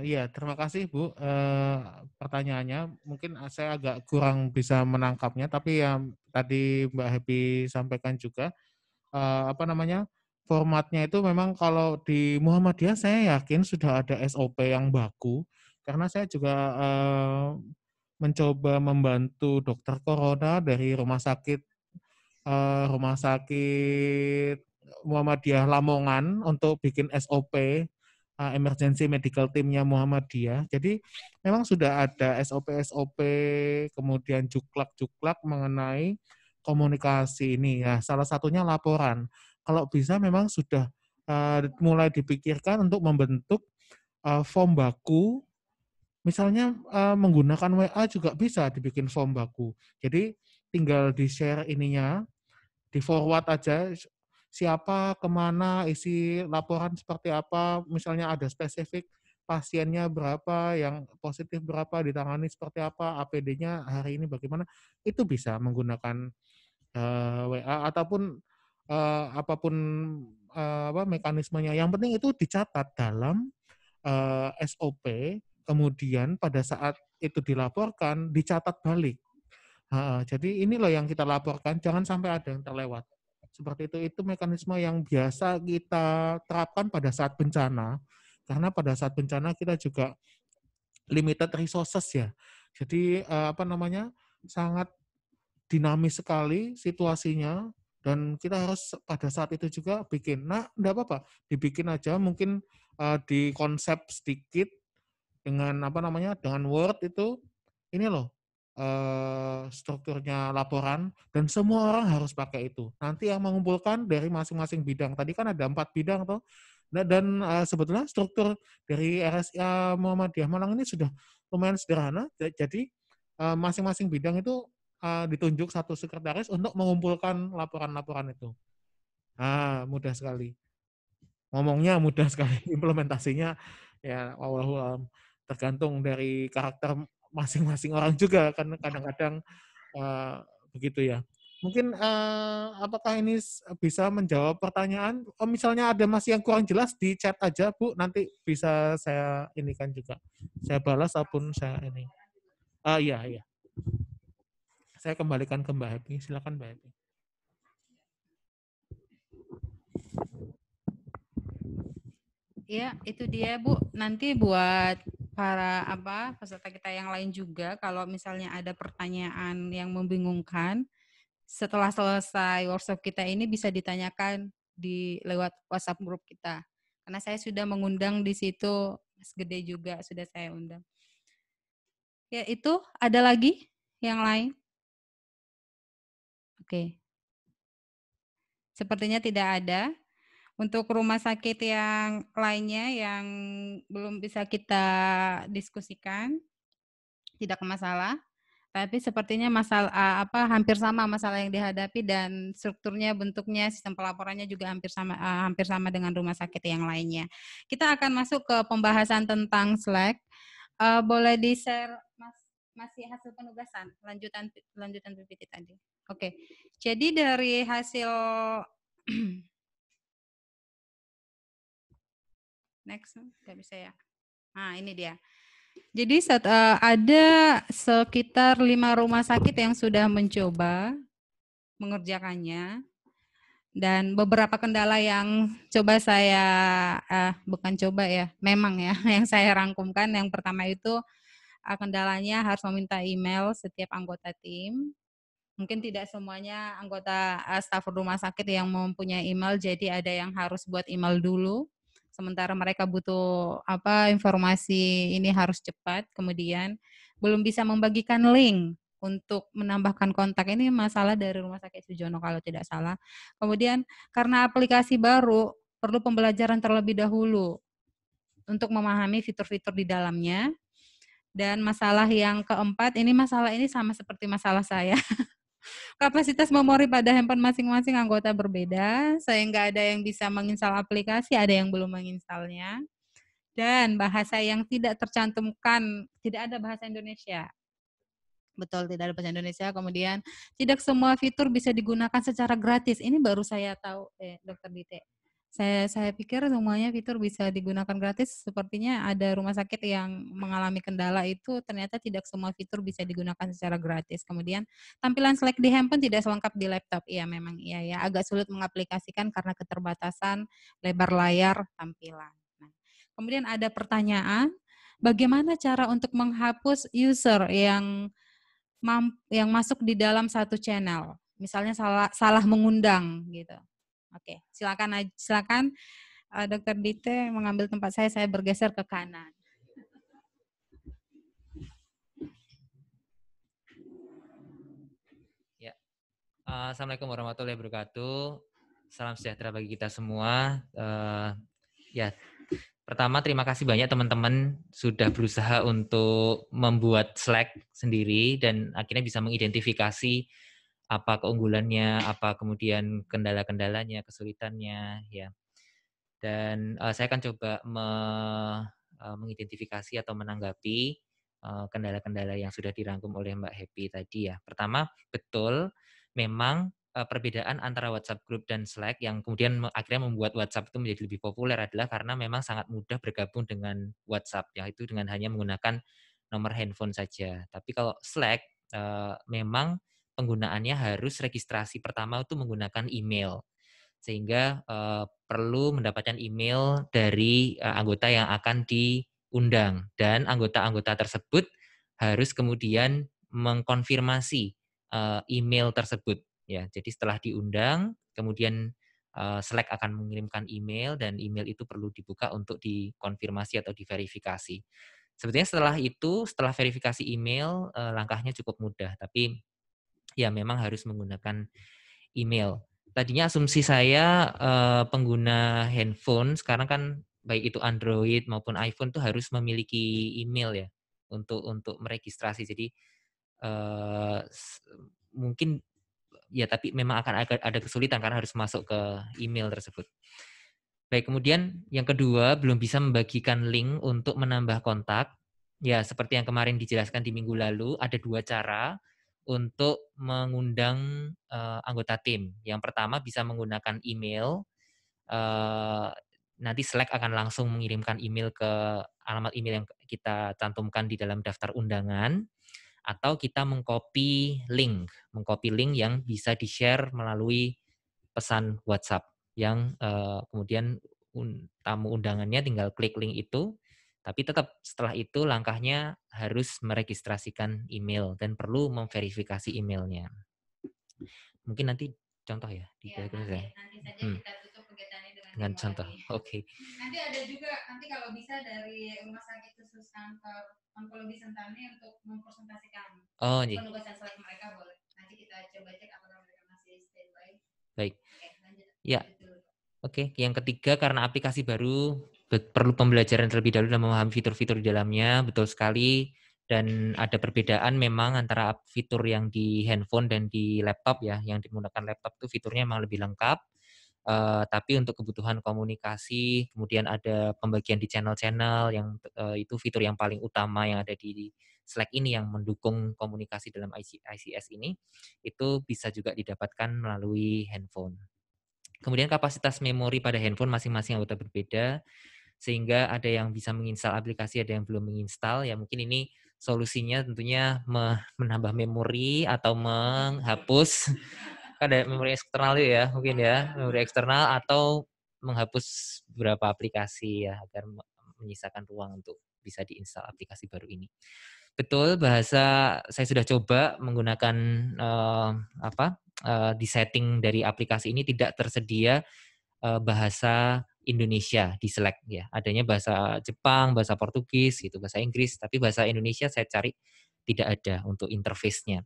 Iya, terima kasih Bu. Pertanyaannya mungkin saya agak kurang bisa menangkapnya, tapi yang tadi Mbak Happy sampaikan juga formatnya itu memang kalau di Muhammadiyah saya yakin sudah ada SOP yang baku, karena saya juga mencoba membantu dokter corona dari rumah sakit Muhammadiyah Lamongan untuk bikin SOP emergency medical team-nya Muhammadiyah. Jadi memang sudah ada SOP kemudian juklak mengenai komunikasi ini. Ya, salah satunya laporan. Kalau bisa memang sudah mulai dipikirkan untuk membentuk form baku. Misalnya menggunakan WA juga bisa dibikin form baku. Jadi tinggal di-share ininya, di-forward aja siapa, kemana, isi laporan seperti apa, misalnya ada spesifik pasiennya berapa, yang positif berapa, ditangani seperti apa, APD-nya hari ini bagaimana, itu bisa menggunakan WA ataupun apapun mekanismenya. Yang penting itu dicatat dalam SOP, kemudian pada saat itu dilaporkan, dicatat balik. Jadi ini loh yang kita laporkan, jangan sampai ada yang terlewat. Seperti itu mekanisme yang biasa kita terapkan pada saat bencana, karena pada saat bencana kita juga limited resources ya. Jadi sangat dinamis sekali situasinya, dan kita harus pada saat itu juga bikin. Nah, enggak apa-apa, dibikin aja mungkin di konsep sedikit dengan dengan Word itu ini loh strukturnya laporan, dan semua orang harus pakai itu. Nanti yang mengumpulkan dari masing-masing bidang. Tadi kan ada 4 bidang toh. Nah, dan sebetulnya struktur dari RSIA Muhammadiyah Malang ini sudah lumayan sederhana. Jadi masing-masing bidang itu ditunjuk satu sekretaris untuk mengumpulkan laporan-laporan itu. Mudah sekali. ngomongnya mudah sekali, implementasinya ya wallahu alam, tergantung dari karakter masing-masing orang juga, kan kadang-kadang begitu ya. Mungkin apakah ini bisa menjawab pertanyaan? Oh, misalnya ada masih yang kurang jelas di chat aja Bu, nanti bisa saya inikan juga. Saya balas ataupun saya ini. Iya, iya. Saya kembalikan ke Mbak Happy. Silakan Mbak Happy. Ya, itu dia Bu. Nanti buat para peserta kita yang lain juga, kalau misalnya ada pertanyaan yang membingungkan, setelah selesai workshop kita ini bisa ditanyakan di lewat WhatsApp grup kita. Karena saya sudah mengundang di situ, Mas Gede juga sudah saya undang. Ya, itu ada lagi yang lain? Oke. Sepertinya tidak ada. Untuk rumah sakit yang lainnya yang belum bisa kita diskusikan, tidak masalah. Tapi sepertinya masalah hampir sama masalah yang dihadapi dan strukturnya, bentuknya, sistem pelaporannya juga hampir sama dengan rumah sakit yang lainnya. Kita akan masuk ke pembahasan tentang Slack. Boleh di-share masih hasil penugasan lanjutan PPT tadi. Oke. Jadi dari hasil next, nggak bisa ya. Nah, ini dia. Jadi ada sekitar 5 rumah sakit yang sudah mencoba mengerjakannya. Dan beberapa kendala yang coba saya, bukan coba ya, memang ya, yang saya rangkumkan. Yang pertama itu kendalanya harus meminta email setiap anggota tim. Mungkin tidak semuanya anggota staf rumah sakit yang mempunyai email, jadi ada yang harus buat email dulu. Sementara mereka butuh informasi ini harus cepat, kemudian belum bisa membagikan link untuk menambahkan kontak. Ini masalah dari Rumah Sakit Sujono kalau tidak salah. Kemudian karena aplikasi baru, perlu pembelajaran terlebih dahulu untuk memahami fitur-fitur di dalamnya. Dan masalah yang keempat, masalah ini sama seperti masalah saya. Kapasitas memori pada handphone masing-masing anggota berbeda, sehingga ada yang bisa menginstal aplikasi, ada yang belum menginstalnya. Dan bahasa yang tidak tercantumkan, tidak ada bahasa Indonesia. Betul, tidak ada bahasa Indonesia. Kemudian tidak semua fitur bisa digunakan secara gratis. Ini baru saya tahu, Dr. Dite. Saya pikir semuanya fitur bisa digunakan gratis. Sepertinya ada rumah sakit yang mengalami kendala itu ternyata tidak semua fitur bisa digunakan secara gratis. Kemudian tampilan Slack di handphone tidak selengkap di laptop. Iya, memang iya ya. Agak sulit mengaplikasikan karena keterbatasan lebar layar tampilan. Nah, kemudian ada pertanyaan, bagaimana cara untuk menghapus user yang masuk di dalam satu channel? Misalnya salah mengundang gitu. Oke, silakan Dr. Dite mengambil tempat saya bergeser ke kanan. Ya, Assalamualaikum warahmatullahi wabarakatuh. Salam sejahtera bagi kita semua. Ya, pertama terima kasih banyak teman-teman sudah berusaha untuk membuat Slack sendiri dan akhirnya bisa mengidentifikasi apa keunggulannya, apa kemudian kendala-kendalanya, kesulitannya, ya. Dan saya akan coba mengidentifikasi atau menanggapi kendala-kendala yang sudah dirangkum oleh Mbak Happy tadi ya. Pertama, betul memang perbedaan antara WhatsApp Group dan Slack yang kemudian akhirnya membuat WhatsApp itu menjadi lebih populer adalah karena memang sangat mudah bergabung dengan WhatsApp, yaitu dengan hanya menggunakan nomor handphone saja. Tapi kalau Slack memang penggunaannya harus registrasi pertama itu menggunakan email, sehingga perlu mendapatkan email dari anggota yang akan diundang, dan anggota-anggota tersebut harus kemudian mengkonfirmasi email tersebut. Ya, jadi setelah diundang, kemudian Slack akan mengirimkan email dan email itu perlu dibuka untuk dikonfirmasi atau diverifikasi. Sebetulnya setelah verifikasi email, langkahnya cukup mudah, tapi ya memang harus menggunakan email. Tadinya asumsi saya pengguna handphone sekarang kan baik itu Android maupun iPhone tuh harus memiliki email ya untuk meregistrasi. Jadi mungkin ya, tapi memang akan ada kesulitan karena harus masuk ke email tersebut. Baik, kemudian yang kedua, belum bisa membagikan link untuk menambah kontak. Ya, seperti yang kemarin dijelaskan di minggu lalu, ada 2 cara untuk mengundang anggota tim. Yang pertama bisa menggunakan email. Nanti Slack akan langsung mengirimkan email ke alamat email yang kita cantumkan di dalam daftar undangan, atau kita mengcopy link yang bisa di-share melalui pesan WhatsApp yang kemudian tamu undangannya tinggal klik link itu, tapi tetap setelah itu langkahnya harus meregistrasikan email dan perlu memverifikasi emailnya. Mungkin nanti contoh ya di diagram saya. Nanti saja kita tutup kegiatan ini Dengan contoh. Oke. Nanti ada juga kalau bisa dari Rumah Sakit Khusus Kanker Onkologi Sentani untuk mempresentasikan penugasan Slack mereka, boleh. Nanti kita coba cek apakah mereka masih standby. Baik. Oke, lanjut. Ya. Oke, yang ketiga karena aplikasi baru perlu pembelajaran terlebih dahulu dan memahami fitur-fitur di dalamnya, betul sekali. Dan ada perbedaan memang antara fitur yang di handphone dan di laptop ya. Yang menggunakan laptop itu fiturnya memang lebih lengkap. Tapi untuk kebutuhan komunikasi, kemudian ada pembagian di channel-channel yang itu fitur yang paling utama yang ada di Slack ini yang mendukung komunikasi dalam ICS ini, itu bisa juga didapatkan melalui handphone. Kemudian kapasitas memori pada handphone masing-masing anggota berbeda, sehingga ada yang bisa menginstal aplikasi, ada yang belum menginstal. Ya mungkin ini solusinya tentunya menambah memori atau menghapus. Ada memori eksternal ya, mungkin ya, memori eksternal atau menghapus beberapa aplikasi ya agar menyisakan ruang untuk bisa diinstal aplikasi baru ini. Betul, bahasa saya sudah coba menggunakan di setting dari aplikasi ini tidak tersedia bahasa Indonesia di Slack ya. Adanya bahasa Jepang, bahasa Portugis gitu, bahasa Inggris, tapi bahasa Indonesia saya cari tidak ada untuk interface-nya.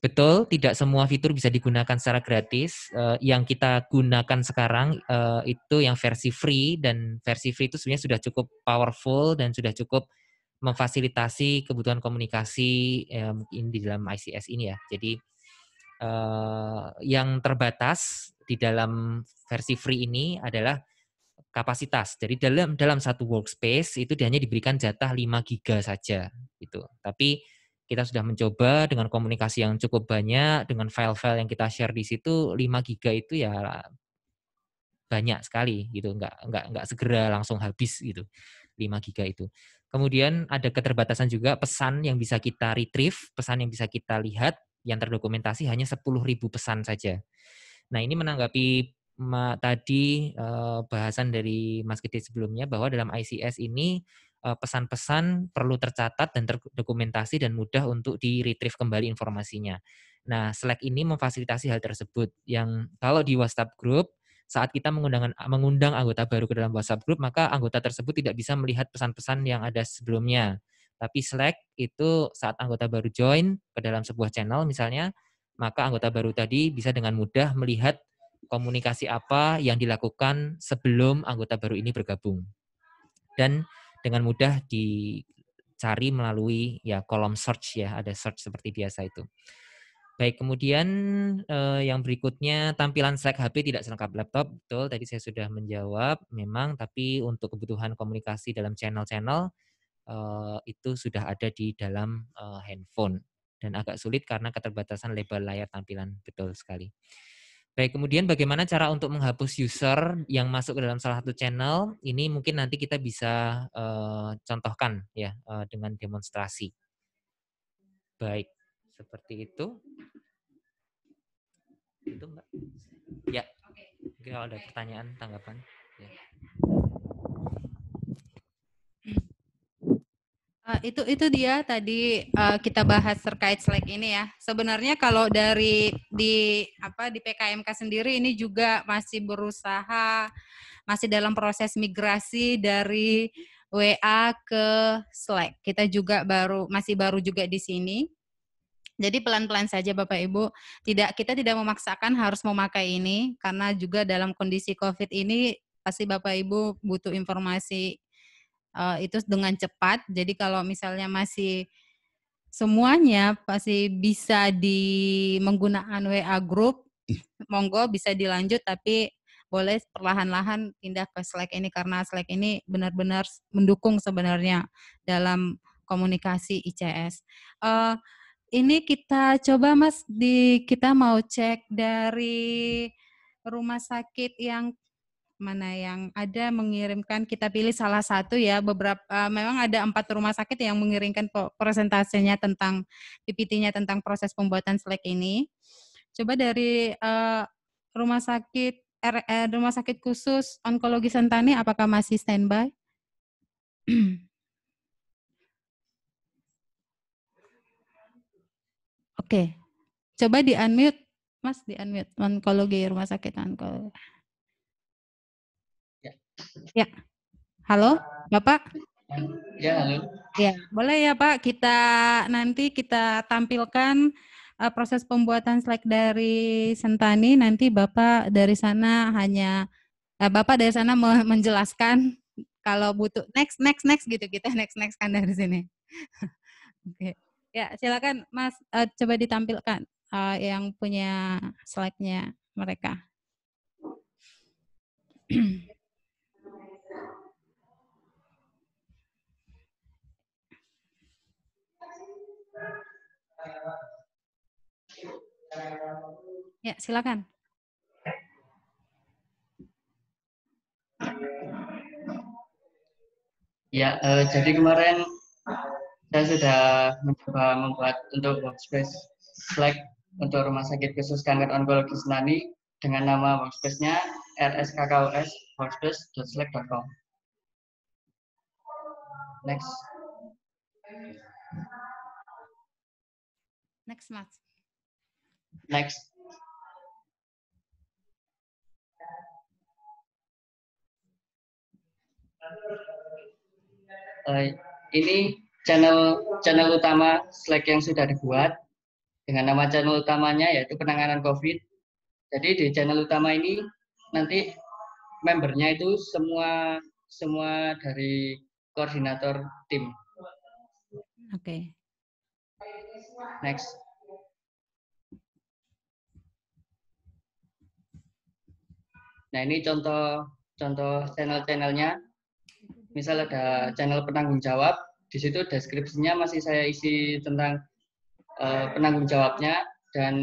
Betul, tidak semua fitur bisa digunakan secara gratis. Yang kita gunakan sekarang itu yang versi free, dan versi free itu sebenarnya sudah cukup powerful dan sudah cukup memfasilitasi kebutuhan komunikasi mungkin di dalam ICS ini ya. Jadi yang terbatas di dalam versi free ini adalah kapasitas. Jadi dalam satu workspace itu hanya diberikan jatah 5 GB saja gitu. Tapi kita sudah mencoba dengan komunikasi yang cukup banyak, dengan file-file yang kita share di situ, 5 GB itu ya banyak sekali gitu, nggak segera langsung habis gitu 5 GB itu. Kemudian ada keterbatasan juga pesan yang bisa kita retrieve, pesan yang bisa kita lihat, yang terdokumentasi hanya 10.000 pesan saja. Nah ini menanggapi tadi bahasan dari Mas Gede sebelumnya bahwa dalam ICS ini pesan-pesan perlu tercatat dan terdokumentasi dan mudah untuk di-retrieve kembali informasinya. Nah, Slack ini memfasilitasi hal tersebut yang kalau di WhatsApp group saat kita mengundang anggota baru ke dalam WhatsApp group, maka anggota tersebut tidak bisa melihat pesan-pesan yang ada sebelumnya. Tapi Slack itu saat anggota baru join ke dalam sebuah channel misalnya, maka anggota baru tadi bisa dengan mudah melihat komunikasi apa yang dilakukan sebelum anggota baru ini bergabung. Dan dengan mudah dicari melalui ya kolom search ya, ada search seperti biasa itu. Baik, kemudian yang berikutnya tampilan Slack HP tidak selengkap laptop. Betul, tadi saya sudah menjawab memang, tapi untuk kebutuhan komunikasi dalam channel-channel itu sudah ada di dalam handphone dan agak sulit karena keterbatasan lebar layar tampilan. Betul sekali. Baik, kemudian bagaimana cara untuk menghapus user yang masuk ke dalam salah satu channel? Ini mungkin nanti kita bisa contohkan ya dengan demonstrasi. Baik, seperti itu. Itu Mbak. Ya, kalau ada pertanyaan, tanggapan. Ya. Itu dia tadi kita bahas terkait Slack ini ya. Sebenarnya kalau di PKMK sendiri ini juga masih berusaha, masih dalam proses migrasi dari WA ke Slack. Kita juga masih baru juga di sini. Jadi pelan-pelan saja Bapak Ibu. Kita tidak memaksakan harus memakai ini karena juga dalam kondisi COVID ini pasti Bapak Ibu butuh informasi itu dengan cepat. Jadi kalau misalnya masih semuanya pasti bisa menggunakan WA group, monggo bisa dilanjut, tapi boleh perlahan-lahan pindah ke Slack ini karena Slack ini benar-benar mendukung sebenarnya dalam komunikasi ICS. Ini kita coba Mas, kita mau cek dari rumah sakit yang mana yang ada mengirimkan, kita pilih salah satu ya, memang ada 4 rumah sakit yang mengirimkan presentasinya tentang PPT-nya tentang proses pembuatan Slack ini. Coba dari rumah sakit khusus onkologi Sentani, apakah masih standby? Oke, coba di-unmute, Mas, di-unmute onkologi, rumah sakit onkologi. Ya, halo, Bapak? Ya, halo. Ya, boleh ya Pak, nanti kita tampilkan proses pembuatan Slack dari Sentani, nanti Bapak dari sana menjelaskan kalau butuh next gitu, kita next kan dari sini. Oke. Ya, silakan Mas, coba ditampilkan yang punya slide-nya mereka. Ya, silakan. Ya, jadi kemarin saya sudah mencoba membuat untuk workspace Slack untuk Rumah Sakit Khusus Kanker Onkologi Sentani dengan nama workspace-nya RSKKUS workspace.slack.com. Next. Next, Mas. Next. Ini channel utama Slack yang sudah dibuat dengan nama channel utamanya yaitu penanganan COVID. Jadi di channel utama ini nanti membernya itu semua dari koordinator tim. Oke. Next. Nah, ini contoh channel-channelnya. Misal ada channel penanggung jawab, di situ deskripsinya masih saya isi tentang penanggung jawabnya dan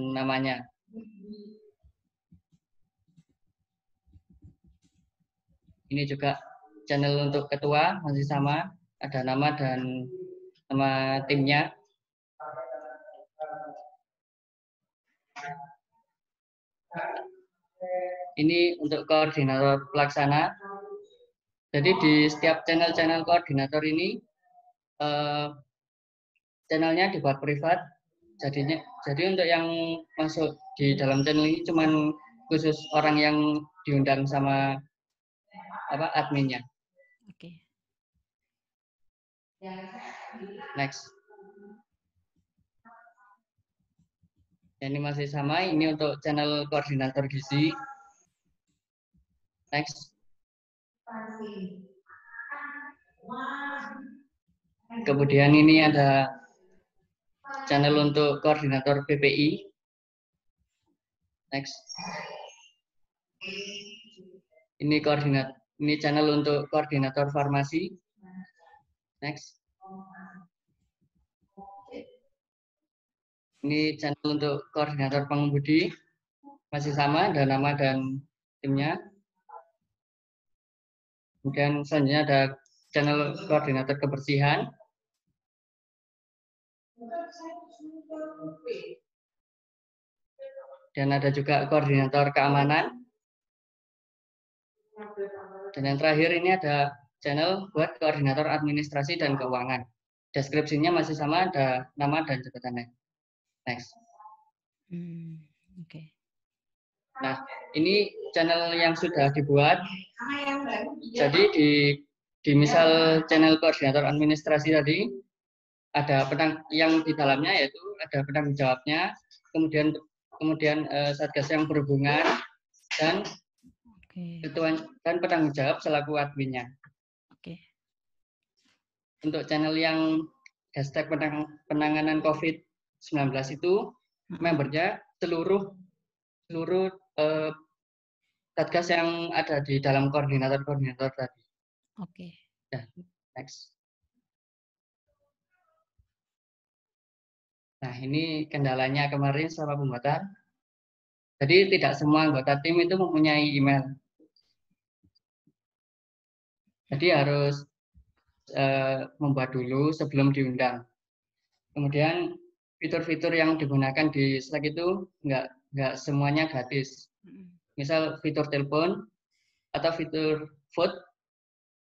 namanya. Ini juga channel untuk ketua masih sama, ada nama dan nama timnya. Ini untuk koordinator pelaksana. Jadi di setiap channel koordinator ini channelnya dibuat privat. Jadi untuk yang masuk di dalam channel ini cuman khusus orang yang diundang sama adminnya. Oke. Next. Ini masih sama, ini untuk channel koordinator gizi. Next. Kemudian ini ada channel untuk koordinator PPI. Next. Ini channel untuk koordinator farmasi. Next. Ini channel untuk koordinator pengemudi. Masih sama, ada nama dan timnya. Kemudian selanjutnya ada channel koordinator kebersihan. Dan ada juga koordinator keamanan. Dan yang terakhir ini ada channel buat koordinator administrasi dan keuangan. Deskripsinya masih sama, ada nama dan jabatannya. Next. Oke. Nah, ini channel yang sudah dibuat. Jadi di misal channel koordinator administrasi tadi, ada yang di dalamnya yaitu ada penanggung jawabnya, kemudian satgas yang berhubungan dan ketua dan penanggung jawab selaku adminnya. Oke. Untuk channel yang hashtag penanganan COVID-19 itu membernya seluruh seluruh Satgas yang ada di dalam koordinator-koordinator tadi. Oke. Ya, next. Nah, ini kendalanya kemarin selama pembuatan. Jadi tidak semua anggota tim itu mempunyai email. Jadi harus membuat dulu sebelum diundang. Kemudian fitur-fitur yang digunakan di Slack itu nggak semuanya gratis. Misal fitur telepon atau fitur vote.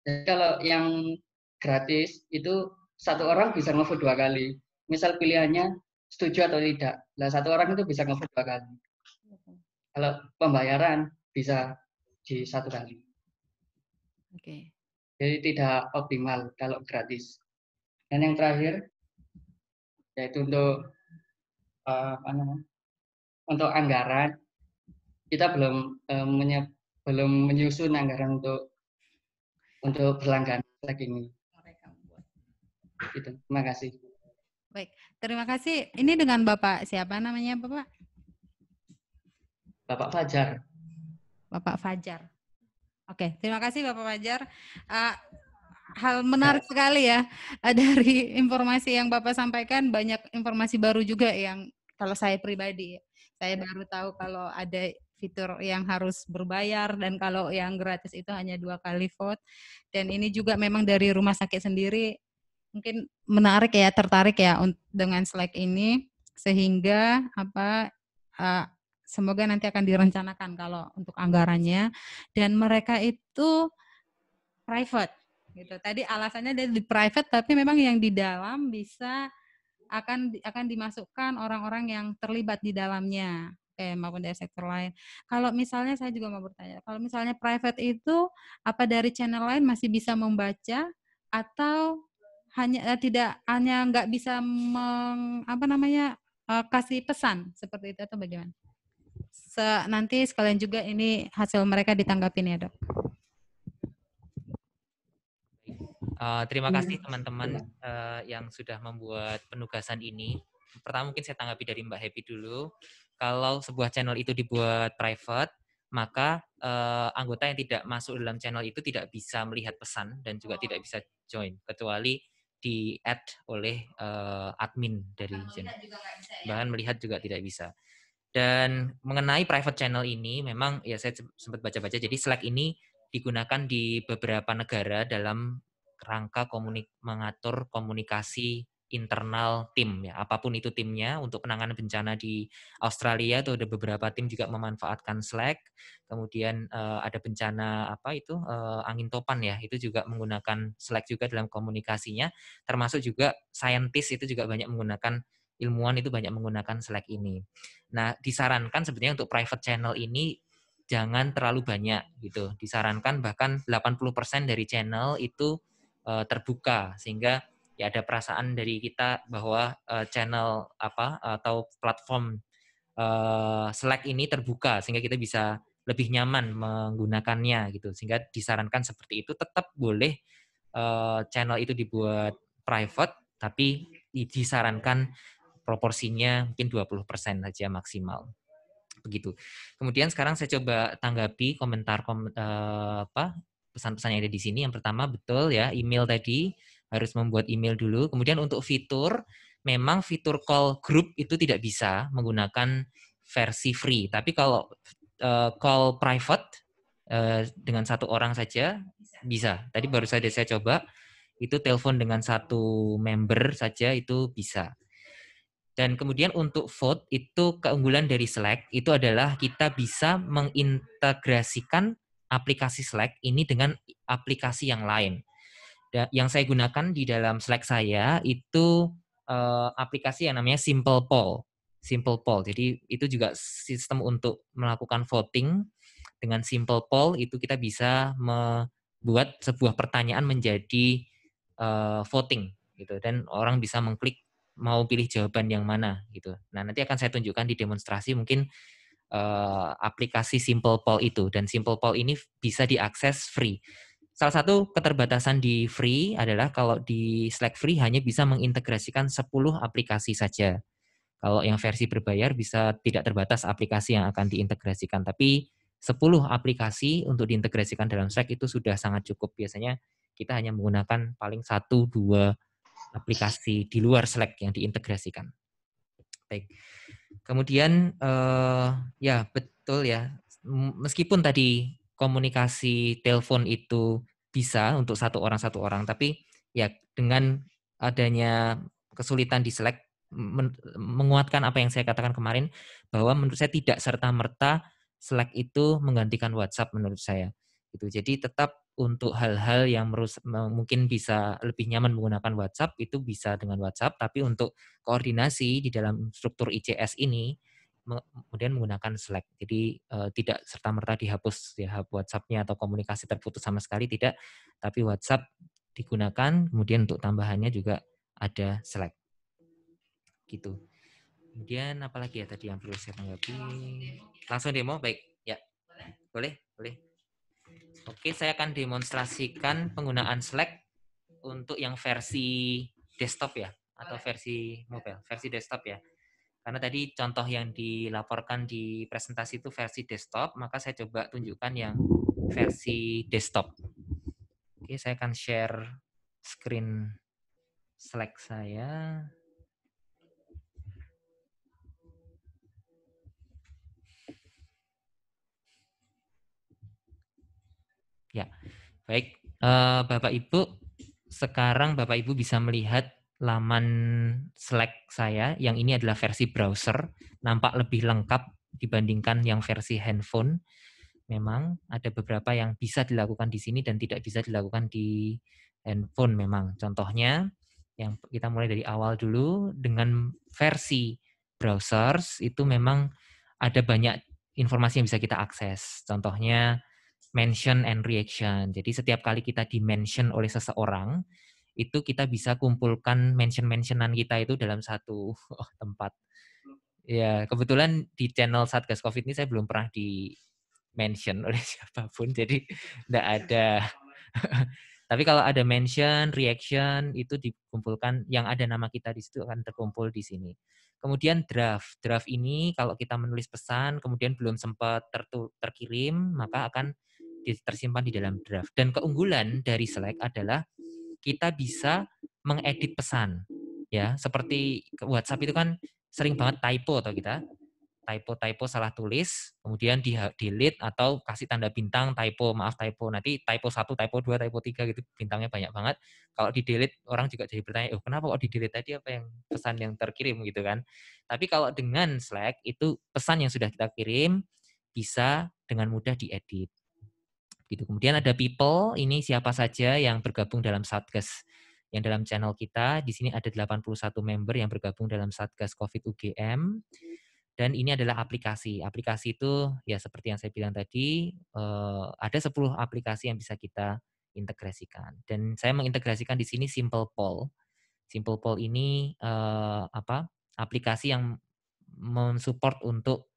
Jadi kalau yang gratis itu satu orang bisa ngevote 2 kali. Misal pilihannya setuju atau tidak. Nah, satu orang itu bisa ngevote 2 kali. Kalau pembayaran bisa di 1 kali. Oke. Jadi tidak optimal kalau gratis. Dan yang terakhir yaitu untuk untuk anggaran, kita belum menyusun anggaran untuk berlangganan Slack ini. Gitu. Terima kasih. Baik, terima kasih. Ini dengan Bapak siapa namanya, Bapak? Bapak Fajar. Bapak Fajar. Oke, terima kasih Bapak Fajar. Hal menarik sekali ya dari informasi yang Bapak sampaikan, banyak informasi baru juga yang kalau saya pribadi, saya baru tahu kalau ada fitur yang harus berbayar dan kalau yang gratis itu hanya 2 kali vote. Dan ini juga memang dari rumah sakit sendiri mungkin menarik ya, tertarik ya dengan Slack ini sehingga semoga nanti akan direncanakan kalau untuk anggarannya dan mereka itu private gitu. Tadi alasannya dari di private tapi memang yang di dalam bisa akan dimasukkan orang-orang yang terlibat di dalamnya maupun dari sektor lain. Kalau misalnya saya juga mau bertanya, kalau misalnya private itu apa dari channel lain masih bisa membaca atau hanya nggak bisa kasih pesan seperti itu atau bagaimana? Nanti sekalian juga ini hasil mereka ditanggapin ya, Dok. Terima kasih teman-teman yang sudah membuat penugasan ini. Pertama mungkin saya tanggapi dari Mbak Happy dulu. Kalau sebuah channel itu dibuat private, maka anggota yang tidak masuk dalam channel itu tidak bisa melihat pesan dan juga tidak bisa join, kecuali di-add oleh admin dari channel. Bahkan melihat juga tidak bisa. Dan mengenai private channel ini, memang ya saya sempat baca-baca, jadi Slack ini digunakan di beberapa negara dalam rangka mengatur komunikasi internal tim ya, apapun itu timnya. Untuk penanganan bencana di Australia itu ada beberapa tim juga memanfaatkan Slack. Kemudian ada bencana angin topan ya, itu juga menggunakan Slack juga dalam komunikasinya. Termasuk juga scientist itu juga banyak menggunakan, ilmuwan itu banyak menggunakan Slack ini. Nah, disarankan sebenarnya untuk private channel ini jangan terlalu banyak gitu. Disarankan bahkan 80% dari channel itu terbuka, sehingga ya ada perasaan dari kita bahwa channel atau platform Slack ini terbuka sehingga kita bisa lebih nyaman menggunakannya gitu. Sehingga disarankan seperti itu. Tetap boleh channel itu dibuat private, tapi disarankan proporsinya mungkin 20% saja maksimal. Begitu. Kemudian sekarang saya coba tanggapi komentar pesan-pesan yang ada di sini. Yang pertama betul ya, email tadi harus membuat email dulu. Kemudian untuk fitur, memang fitur call group itu tidak bisa menggunakan versi free. Tapi kalau call private dengan 1 orang saja bisa. Tadi baru saja saya coba, itu telepon dengan 1 member saja itu bisa. Dan kemudian untuk vote, itu keunggulan dari Slack itu adalah kita bisa mengintegrasikan aplikasi Slack ini dengan aplikasi yang lain. Yang saya gunakan di dalam Slack saya itu aplikasi yang namanya Simple Poll. Simple Poll. Jadi itu juga sistem untuk melakukan voting. Dengan Simple Poll itu kita bisa membuat sebuah pertanyaan menjadi voting gitu, dan orang bisa mengklik mau pilih jawaban yang mana gitu. Nah, nanti akan saya tunjukkan di demonstrasi mungkin aplikasi Simple Poll itu, dan Simple Poll ini bisa diakses free. Salah satu keterbatasan di free adalah kalau di Slack free hanya bisa mengintegrasikan 10 aplikasi saja. Kalau yang versi berbayar bisa tidak terbatas aplikasi yang akan diintegrasikan, tapi 10 aplikasi untuk diintegrasikan dalam Slack itu sudah sangat cukup. Biasanya kita hanya menggunakan paling 1-2 aplikasi di luar Slack yang diintegrasikan. Baik. Kemudian ya betul ya, meskipun tadi komunikasi telepon itu bisa untuk satu orang, tapi ya dengan adanya kesulitan di Slack, menguatkan apa yang saya katakan kemarin, bahwa menurut saya tidak serta-merta Slack itu menggantikan WhatsApp menurut saya. Jadi tetap untuk hal-hal yang mungkin bisa lebih nyaman menggunakan WhatsApp, itu bisa dengan WhatsApp, tapi untuk koordinasi di dalam struktur ICS ini kemudian menggunakan Slack. Jadi tidak serta-merta dihapus ya WhatsApp-nya atau komunikasi terputus sama sekali, tidak, tapi WhatsApp digunakan, kemudian untuk tambahannya juga ada Slack. Gitu. Kemudian apalagi ya tadi yang perlu saya tanggapi? Langsung demo, baik. Ya. Boleh? Oke, saya akan demonstrasikan penggunaan Slack untuk yang versi desktop ya, atau versi mobile, versi desktop ya. Karena tadi contoh yang dilaporkan di presentasi itu versi desktop, maka saya coba tunjukkan yang versi desktop. Oke, saya akan share screen Slack saya. Ya, baik. Bapak Ibu, sekarang Bapak Ibu bisa melihat laman Slack saya. Yang ini adalah versi browser, nampak lebih lengkap dibandingkan yang versi handphone. Memang ada beberapa yang bisa dilakukan di sini dan tidak bisa dilakukan di handphone memang. Contohnya, yang kita mulai dari awal dulu, dengan versi browsers itu memang ada banyak informasi yang bisa kita akses. Contohnya, mention and reaction. Jadi setiap kali kita di-mention oleh seseorang, itu kita bisa kumpulkan mention-mentionan kita itu dalam satu tempat. Ya, kebetulan di channel Satgas Covid ini saya belum pernah di-mention oleh siapapun, jadi tidak ada. Tapi kalau ada mention, reaction, itu dikumpulkan, yang ada nama kita di situ akan terkumpul di sini. Kemudian draft. Draft ini kalau kita menulis pesan, kemudian belum sempat terkirim, maka akan tersimpan di dalam draft. Dan keunggulan dari Slack adalah kita bisa mengedit pesan. Ya, seperti WhatsApp itu kan sering banget typo atau kita typo salah tulis, kemudian di delete atau kasih tanda bintang typo, maaf typo, nanti typo 1, typo 2, typo 3 gitu, bintangnya banyak banget. Kalau di delete orang juga jadi bertanya, oh kenapa kok di delete tadi, apa yang pesan yang terkirim gitu kan. Tapi kalau dengan Slack itu pesan yang sudah kita kirim bisa dengan mudah diedit. Gitu. Kemudian ada people, ini siapa saja yang bergabung dalam Satgas yang dalam channel kita. Di sini ada 81 member yang bergabung dalam Satgas Covid UGM. Dan ini adalah aplikasi. Aplikasi itu ya seperti yang saya bilang tadi, ada 10 aplikasi yang bisa kita integrasikan. Dan saya mengintegrasikan di sini Simple Poll. Simple Poll ini aplikasi yang mensupport untuk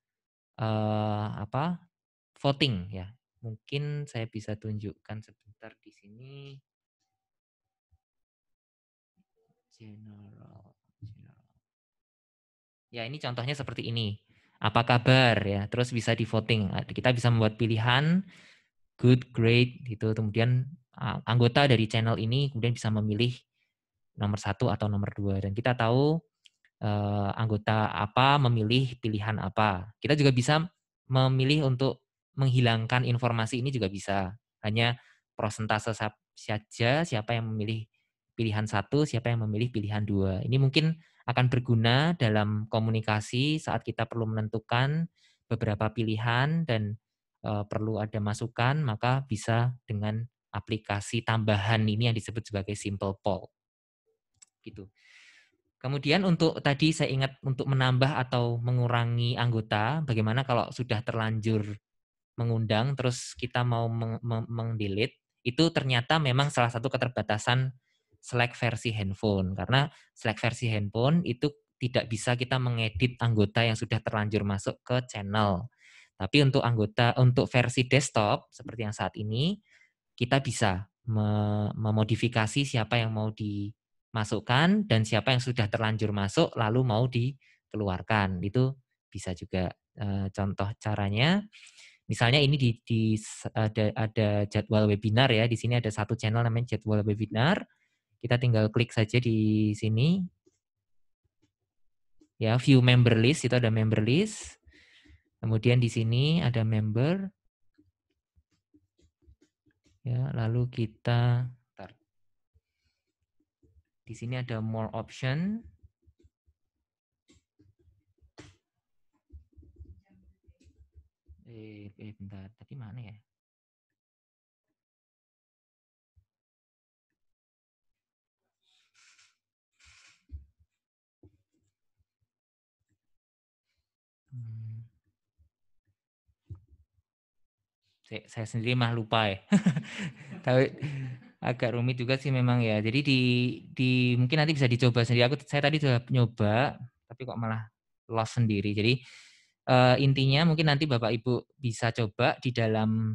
voting ya. Mungkin saya bisa tunjukkan sebentar di sini. General. Ya, ini contohnya seperti ini. Apa kabar ya? Terus bisa di voting. Kita bisa membuat pilihan good, great gitu. Kemudian anggota dari channel ini kemudian bisa memilih nomor 1 atau nomor 2. Dan kita tahu anggota apa memilih pilihan apa. Kita juga bisa memilih untuk menghilangkan informasi, ini juga bisa. Hanya prosentase saja siapa yang memilih pilihan 1, siapa yang memilih pilihan 2. Ini mungkin akan berguna dalam komunikasi saat kita perlu menentukan beberapa pilihan dan perlu ada masukan, maka bisa dengan aplikasi tambahan ini yang disebut sebagai Simple Poll. Gitu. Kemudian untuk tadi saya ingat untuk menambah atau mengurangi anggota, bagaimana kalau sudah terlanjur mengundang terus kita mau meng-delete, itu ternyata memang salah satu keterbatasan Slack versi handphone. Karena Slack versi handphone itu tidak bisa kita mengedit anggota yang sudah terlanjur masuk ke channel. Tapi untuk untuk versi desktop seperti yang saat ini, kita bisa memodifikasi siapa yang mau dimasukkan dan siapa yang sudah terlanjur masuk lalu mau dikeluarkan. Itu bisa juga. Contoh caranya, misalnya ini ada jadwal webinar ya. Di sini ada satu channel namanya jadwal webinar. Kita tinggal klik saja di sini. Ya, view member list, itu ada member list. Kemudian di sini ada member. Ya, lalu kita di sini ada more option. Bentar, tadi mana ya? Saya sendiri mah lupa ya. Tapi agak rumit juga sih memang ya. Jadi mungkin nanti bisa dicoba sendiri. Saya tadi sudah nyoba, tapi kok malah lost sendiri. Jadi intinya mungkin nanti Bapak Ibu bisa coba di dalam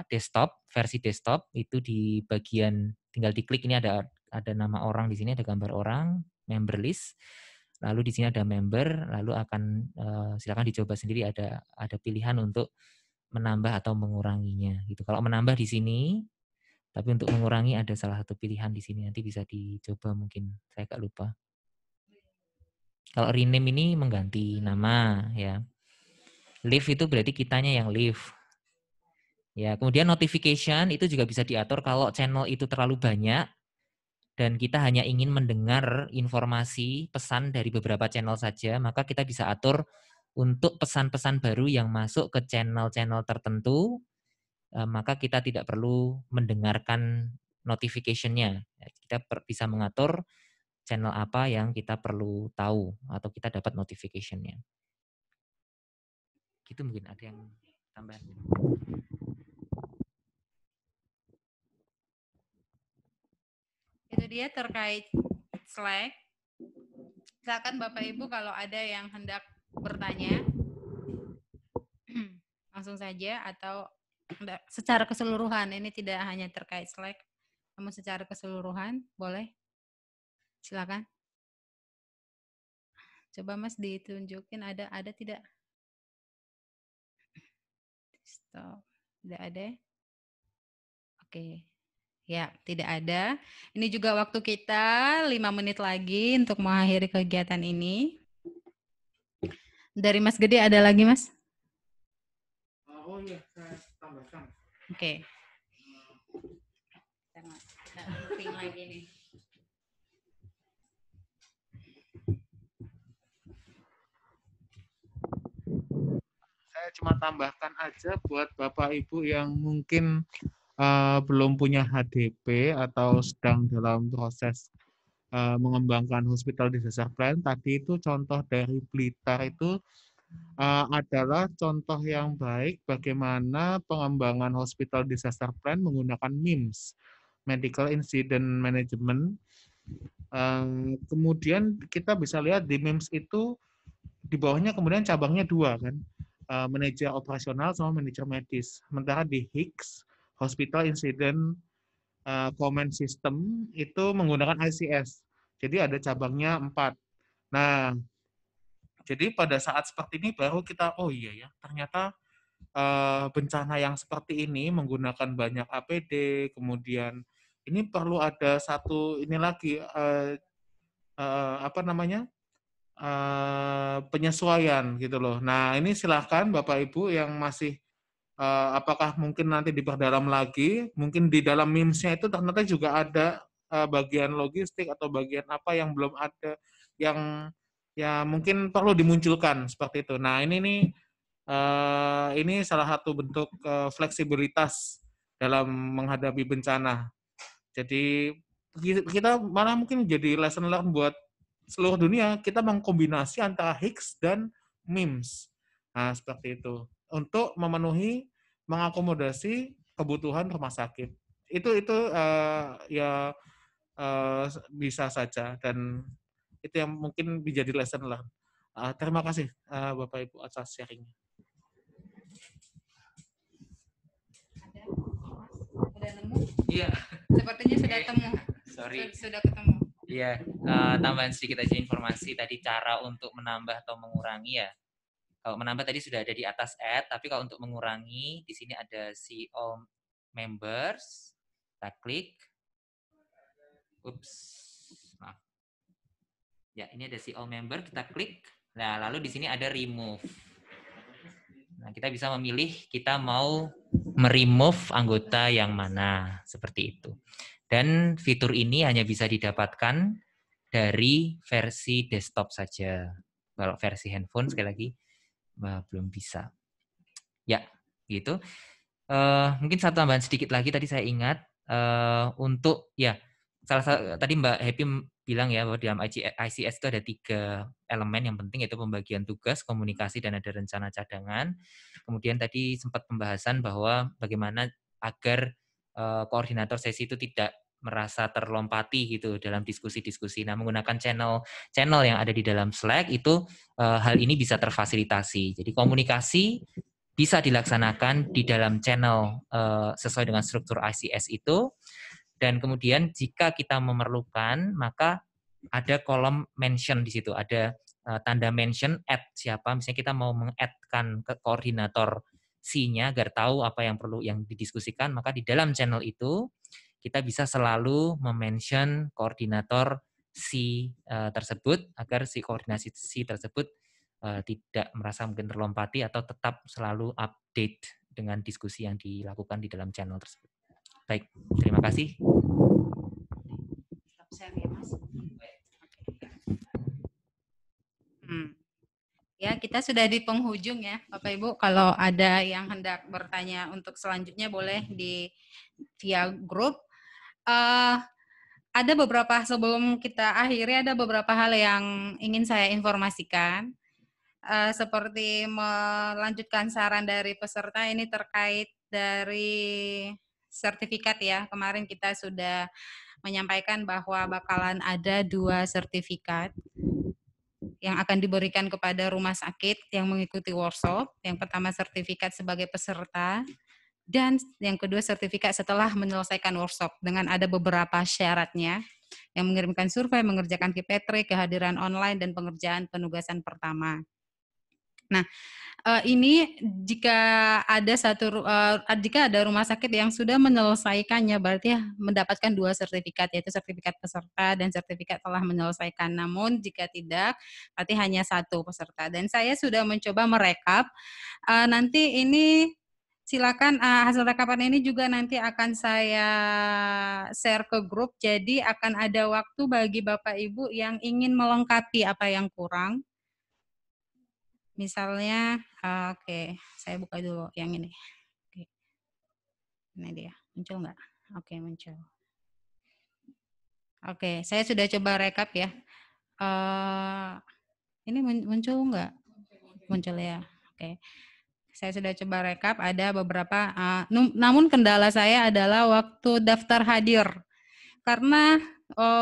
desktop, versi desktop itu di bagian tinggal diklik, ini ada nama orang di sini, ada gambar orang, member list. Lalu di sini ada member, lalu akan silakan dicoba sendiri, ada pilihan untuk menambah atau menguranginya gitu. Kalau menambah di sini, tapi untuk mengurangi ada salah satu pilihan di sini, nanti bisa dicoba, mungkin saya agak lupa. Kalau rename ini mengganti nama ya. Leave itu berarti kitanya yang leave. Ya, kemudian notification itu juga bisa diatur kalau channel itu terlalu banyak dan kita hanya ingin mendengar informasi pesan dari beberapa channel saja, maka kita bisa atur untuk pesan-pesan baru yang masuk ke channel-channel tertentu, maka kita tidak perlu mendengarkan notification-nya. Kita bisa mengatur channel apa yang kita perlu tahu atau kita dapat notification-nya. Gitu mungkin ada yang tambahan. Itu dia terkait Slack. Silakan Bapak Ibu kalau ada yang hendak bertanya langsung saja, atau secara keseluruhan, ini tidak hanya terkait Slack, namun secara keseluruhan boleh. Silakan. Coba Mas ditunjukin ada tidak? Stop. Tidak ada. Oke. Ya, tidak ada. Ini juga waktu kita 5 menit lagi untuk mengakhiri kegiatan ini. Dari Mas Gede ada lagi, Mas? Oh iya, saya tambahkan. Oke. Kita moving lagi nih. Saya cuma tambahkan aja buat Bapak Ibu yang mungkin belum punya HDP atau sedang dalam proses mengembangkan hospital disaster plan. Tadi itu contoh dari Blitar itu adalah contoh yang baik bagaimana pengembangan hospital disaster plan menggunakan MIMS, Medical Incident Management. Kemudian kita bisa lihat di MIMS itu di bawahnya kemudian cabangnya 2 kan, manajer operasional sama manajer medis. Sementara di HICS, Hospital Incident Command System, itu menggunakan ICS. Jadi ada cabangnya 4. Nah, jadi pada saat seperti ini baru kita, oh iya ya, ternyata bencana yang seperti ini menggunakan banyak APD, kemudian ini perlu ada satu ini lagi, penyesuaian gitu loh. Nah, ini silahkan Bapak Ibu yang masih apakah mungkin nanti diperdalam lagi, mungkin di dalam MIMS-nya itu ternyata juga ada bagian logistik atau bagian apa yang belum ada, yang ya mungkin perlu dimunculkan seperti itu. Nah, ini salah satu bentuk fleksibilitas dalam menghadapi bencana. Jadi kita malah mungkin jadi lesson learn buat seluruh dunia, kita mengkombinasi antara HICS dan MIMS. Nah, seperti itu. Untuk memenuhi, mengakomodasi kebutuhan rumah sakit. Itu bisa saja, dan itu yang mungkin menjadi lesson learn. Terima kasih Bapak Ibu atas sharing-nya. Sudah nemu? Iya. Sepertinya sudah temu. Sorry. Sudah ketemu. Iya, tambahan sedikit aja informasi tadi cara untuk menambah atau mengurangi ya. Kalau menambah tadi sudah ada di atas add, tapi kalau untuk mengurangi di sini ada see all members. Kita klik. Ups, maaf. Ya, ini ada see all member, kita klik. Nah, lalu di sini ada remove. Nah, kita bisa memilih kita mau meremove anggota yang mana, seperti itu. Dan fitur ini hanya bisa didapatkan dari versi desktop saja. Kalau versi handphone sekali lagi belum bisa. Ya, gitu. Mungkin satu tambahan sedikit lagi tadi saya ingat untuk ya salah satu tadi Mbak Happy bilang ya bahwa dalam ICS itu ada 3 elemen yang penting, yaitu pembagian tugas, komunikasi, dan ada rencana cadangan. Kemudian tadi sempat pembahasan bahwa bagaimana agar koordinator sesi itu tidak merasa terlompati gitu dalam diskusi-diskusi. Nah, menggunakan channel yang ada di dalam Slack itu hal ini bisa terfasilitasi. Jadi komunikasi bisa dilaksanakan di dalam channel sesuai dengan struktur ICS itu. Dan kemudian jika kita memerlukan, maka ada kolom mention di situ, ada tanda mention add siapa, misalnya kita mau meng-add-kan ke koordinator C-nya agar tahu apa yang perlu yang didiskusikan, maka di dalam channel itu kita bisa selalu memention koordinator C tersebut agar si koordinasi C tersebut tidak merasa mungkin terlompati atau tetap selalu update dengan diskusi yang dilakukan di dalam channel tersebut. Baik, terima kasih. Ya, kita sudah di penghujung ya, Bapak Ibu. Kalau ada yang hendak bertanya untuk selanjutnya boleh di via grup. Ada beberapa, sebelum kita akhiri, ada beberapa hal yang ingin saya informasikan. Seperti melanjutkan saran dari peserta ini terkait dari sertifikat ya. Kemarin kita sudah menyampaikan bahwa bakalan ada 2 sertifikat yang akan diberikan kepada rumah sakit yang mengikuti workshop. Yang pertama sertifikat sebagai peserta, dan yang kedua sertifikat setelah menyelesaikan workshop dengan ada beberapa syaratnya, yang mengirimkan survei, mengerjakan Kipetrik, kehadiran online, dan pengerjaan penugasan pertama. Nah, ini jika ada rumah sakit yang sudah menyelesaikannya, berarti mendapatkan 2 sertifikat, yaitu sertifikat peserta dan sertifikat telah menyelesaikan. Namun jika tidak, berarti hanya 1 peserta. Dan saya sudah mencoba merekap. Nanti ini silakan hasil rekapan ini juga nanti akan saya share ke grup. Jadi akan ada waktu bagi Bapak Ibu yang ingin melengkapi apa yang kurang. Misalnya, oke, saya buka dulu yang ini. Oke. Ini dia, muncul nggak? Oke, muncul. Oke, saya sudah coba rekap ya. Ini muncul nggak? Muncul ya. Oke. Saya sudah coba rekap, ada beberapa, namun kendala saya adalah waktu daftar hadir. Karena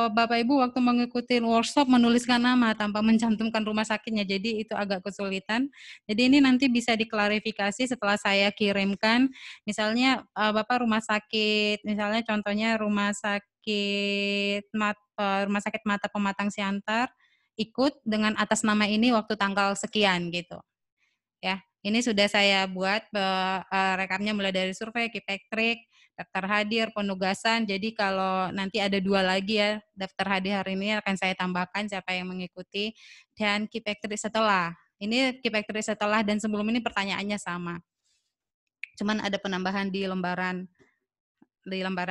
Bapak Ibu waktu mengikuti workshop menuliskan nama tanpa mencantumkan rumah sakitnya, jadi itu agak kesulitan. Jadi ini nanti bisa diklarifikasi setelah saya kirimkan, misalnya Bapak rumah sakit, misalnya contohnya rumah sakit Mata Pematang Siantar, ikut dengan atas nama ini waktu tanggal sekian gitu. Ya, ini sudah saya buat rekamnya mulai dari survei, Kipetrik, daftar hadir, penugasan. Jadi kalau nanti ada 2 lagi ya, daftar hadir hari ini akan saya tambahkan siapa yang mengikuti, dan Kipetrik setelah. Ini Kipetrik setelah dan sebelum ini pertanyaannya sama. Cuman ada penambahan di lembaran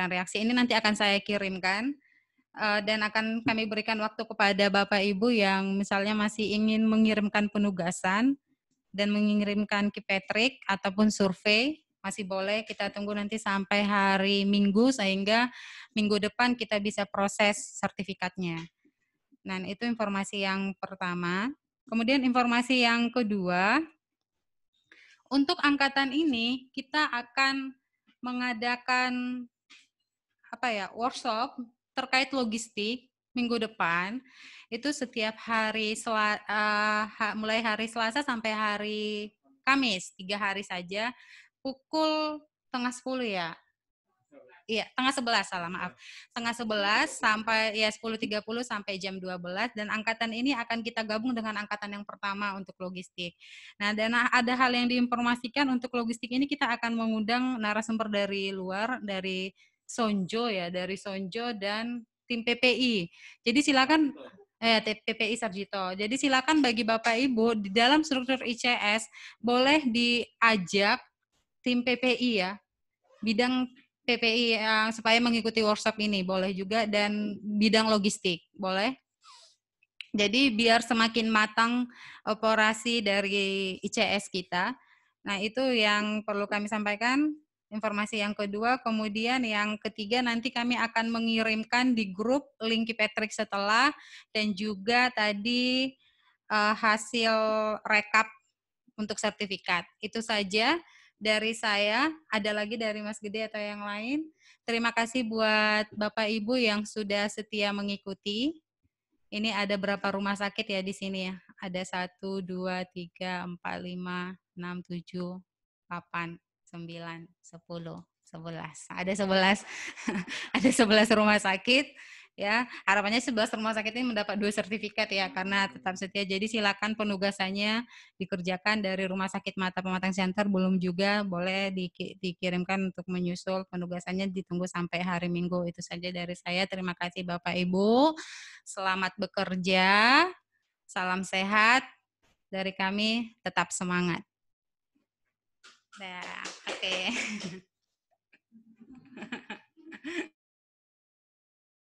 reaksi. Ini nanti akan saya kirimkan dan akan kami berikan waktu kepada Bapak Ibu yang misalnya masih ingin mengirimkan penugasan dan mengirimkan Kipetrik ataupun survei, masih boleh. Kita tunggu nanti sampai hari Minggu sehingga minggu depan kita bisa proses sertifikatnya. Nah, itu informasi yang pertama. Kemudian informasi yang kedua, untuk angkatan ini kita akan mengadakan workshop terkait logistik minggu depan. Itu setiap hari mulai hari Selasa sampai hari Kamis, 3 hari saja, pukul 9:30 ya. tengah 11 salah maaf. Setengah 11 sampai 10.30 sampai jam 12 dan angkatan ini akan kita gabung dengan angkatan yang pertama untuk logistik. Nah, dan ada hal yang diinformasikan untuk logistik ini kita akan mengundang narasumber dari luar, dari Sonjo dari Sonjo dan tim PPI. Jadi silakan PPI Sarjito. Jadi silakan bagi Bapak Ibu di dalam struktur ICS boleh diajak tim PPI bidang PPI supaya mengikuti workshop ini boleh juga dan bidang logistik boleh. Jadi biar semakin matang operasi dari ICS kita. Nah, itu yang perlu kami sampaikan. Informasi yang kedua, kemudian yang ketiga nanti kami akan mengirimkan di grup link Patrick setelah dan juga tadi hasil rekap untuk sertifikat. Itu saja dari saya. Ada lagi dari Mas Gede atau yang lain? Terima kasih buat Bapak Ibu yang sudah setia mengikuti. Ini ada berapa rumah sakit ya di sini ya? Ada 1, 2, 3, 4, 5, 6, 7, 8, 9, 10, 11. Ada 11. Ada 11 rumah sakit. Ya, harapannya 11 rumah sakit ini mendapat 2 sertifikat ya, karena tetap setia. Jadi silakan penugasannya dikerjakan dari Rumah Sakit Mata Pematang Center, belum juga boleh dikirimkan untuk menyusul penugasannya, ditunggu sampai hari Minggu. Itu saja dari saya. Terima kasih Bapak Ibu. Selamat bekerja. Salam sehat. Dari kami tetap semangat. Oke.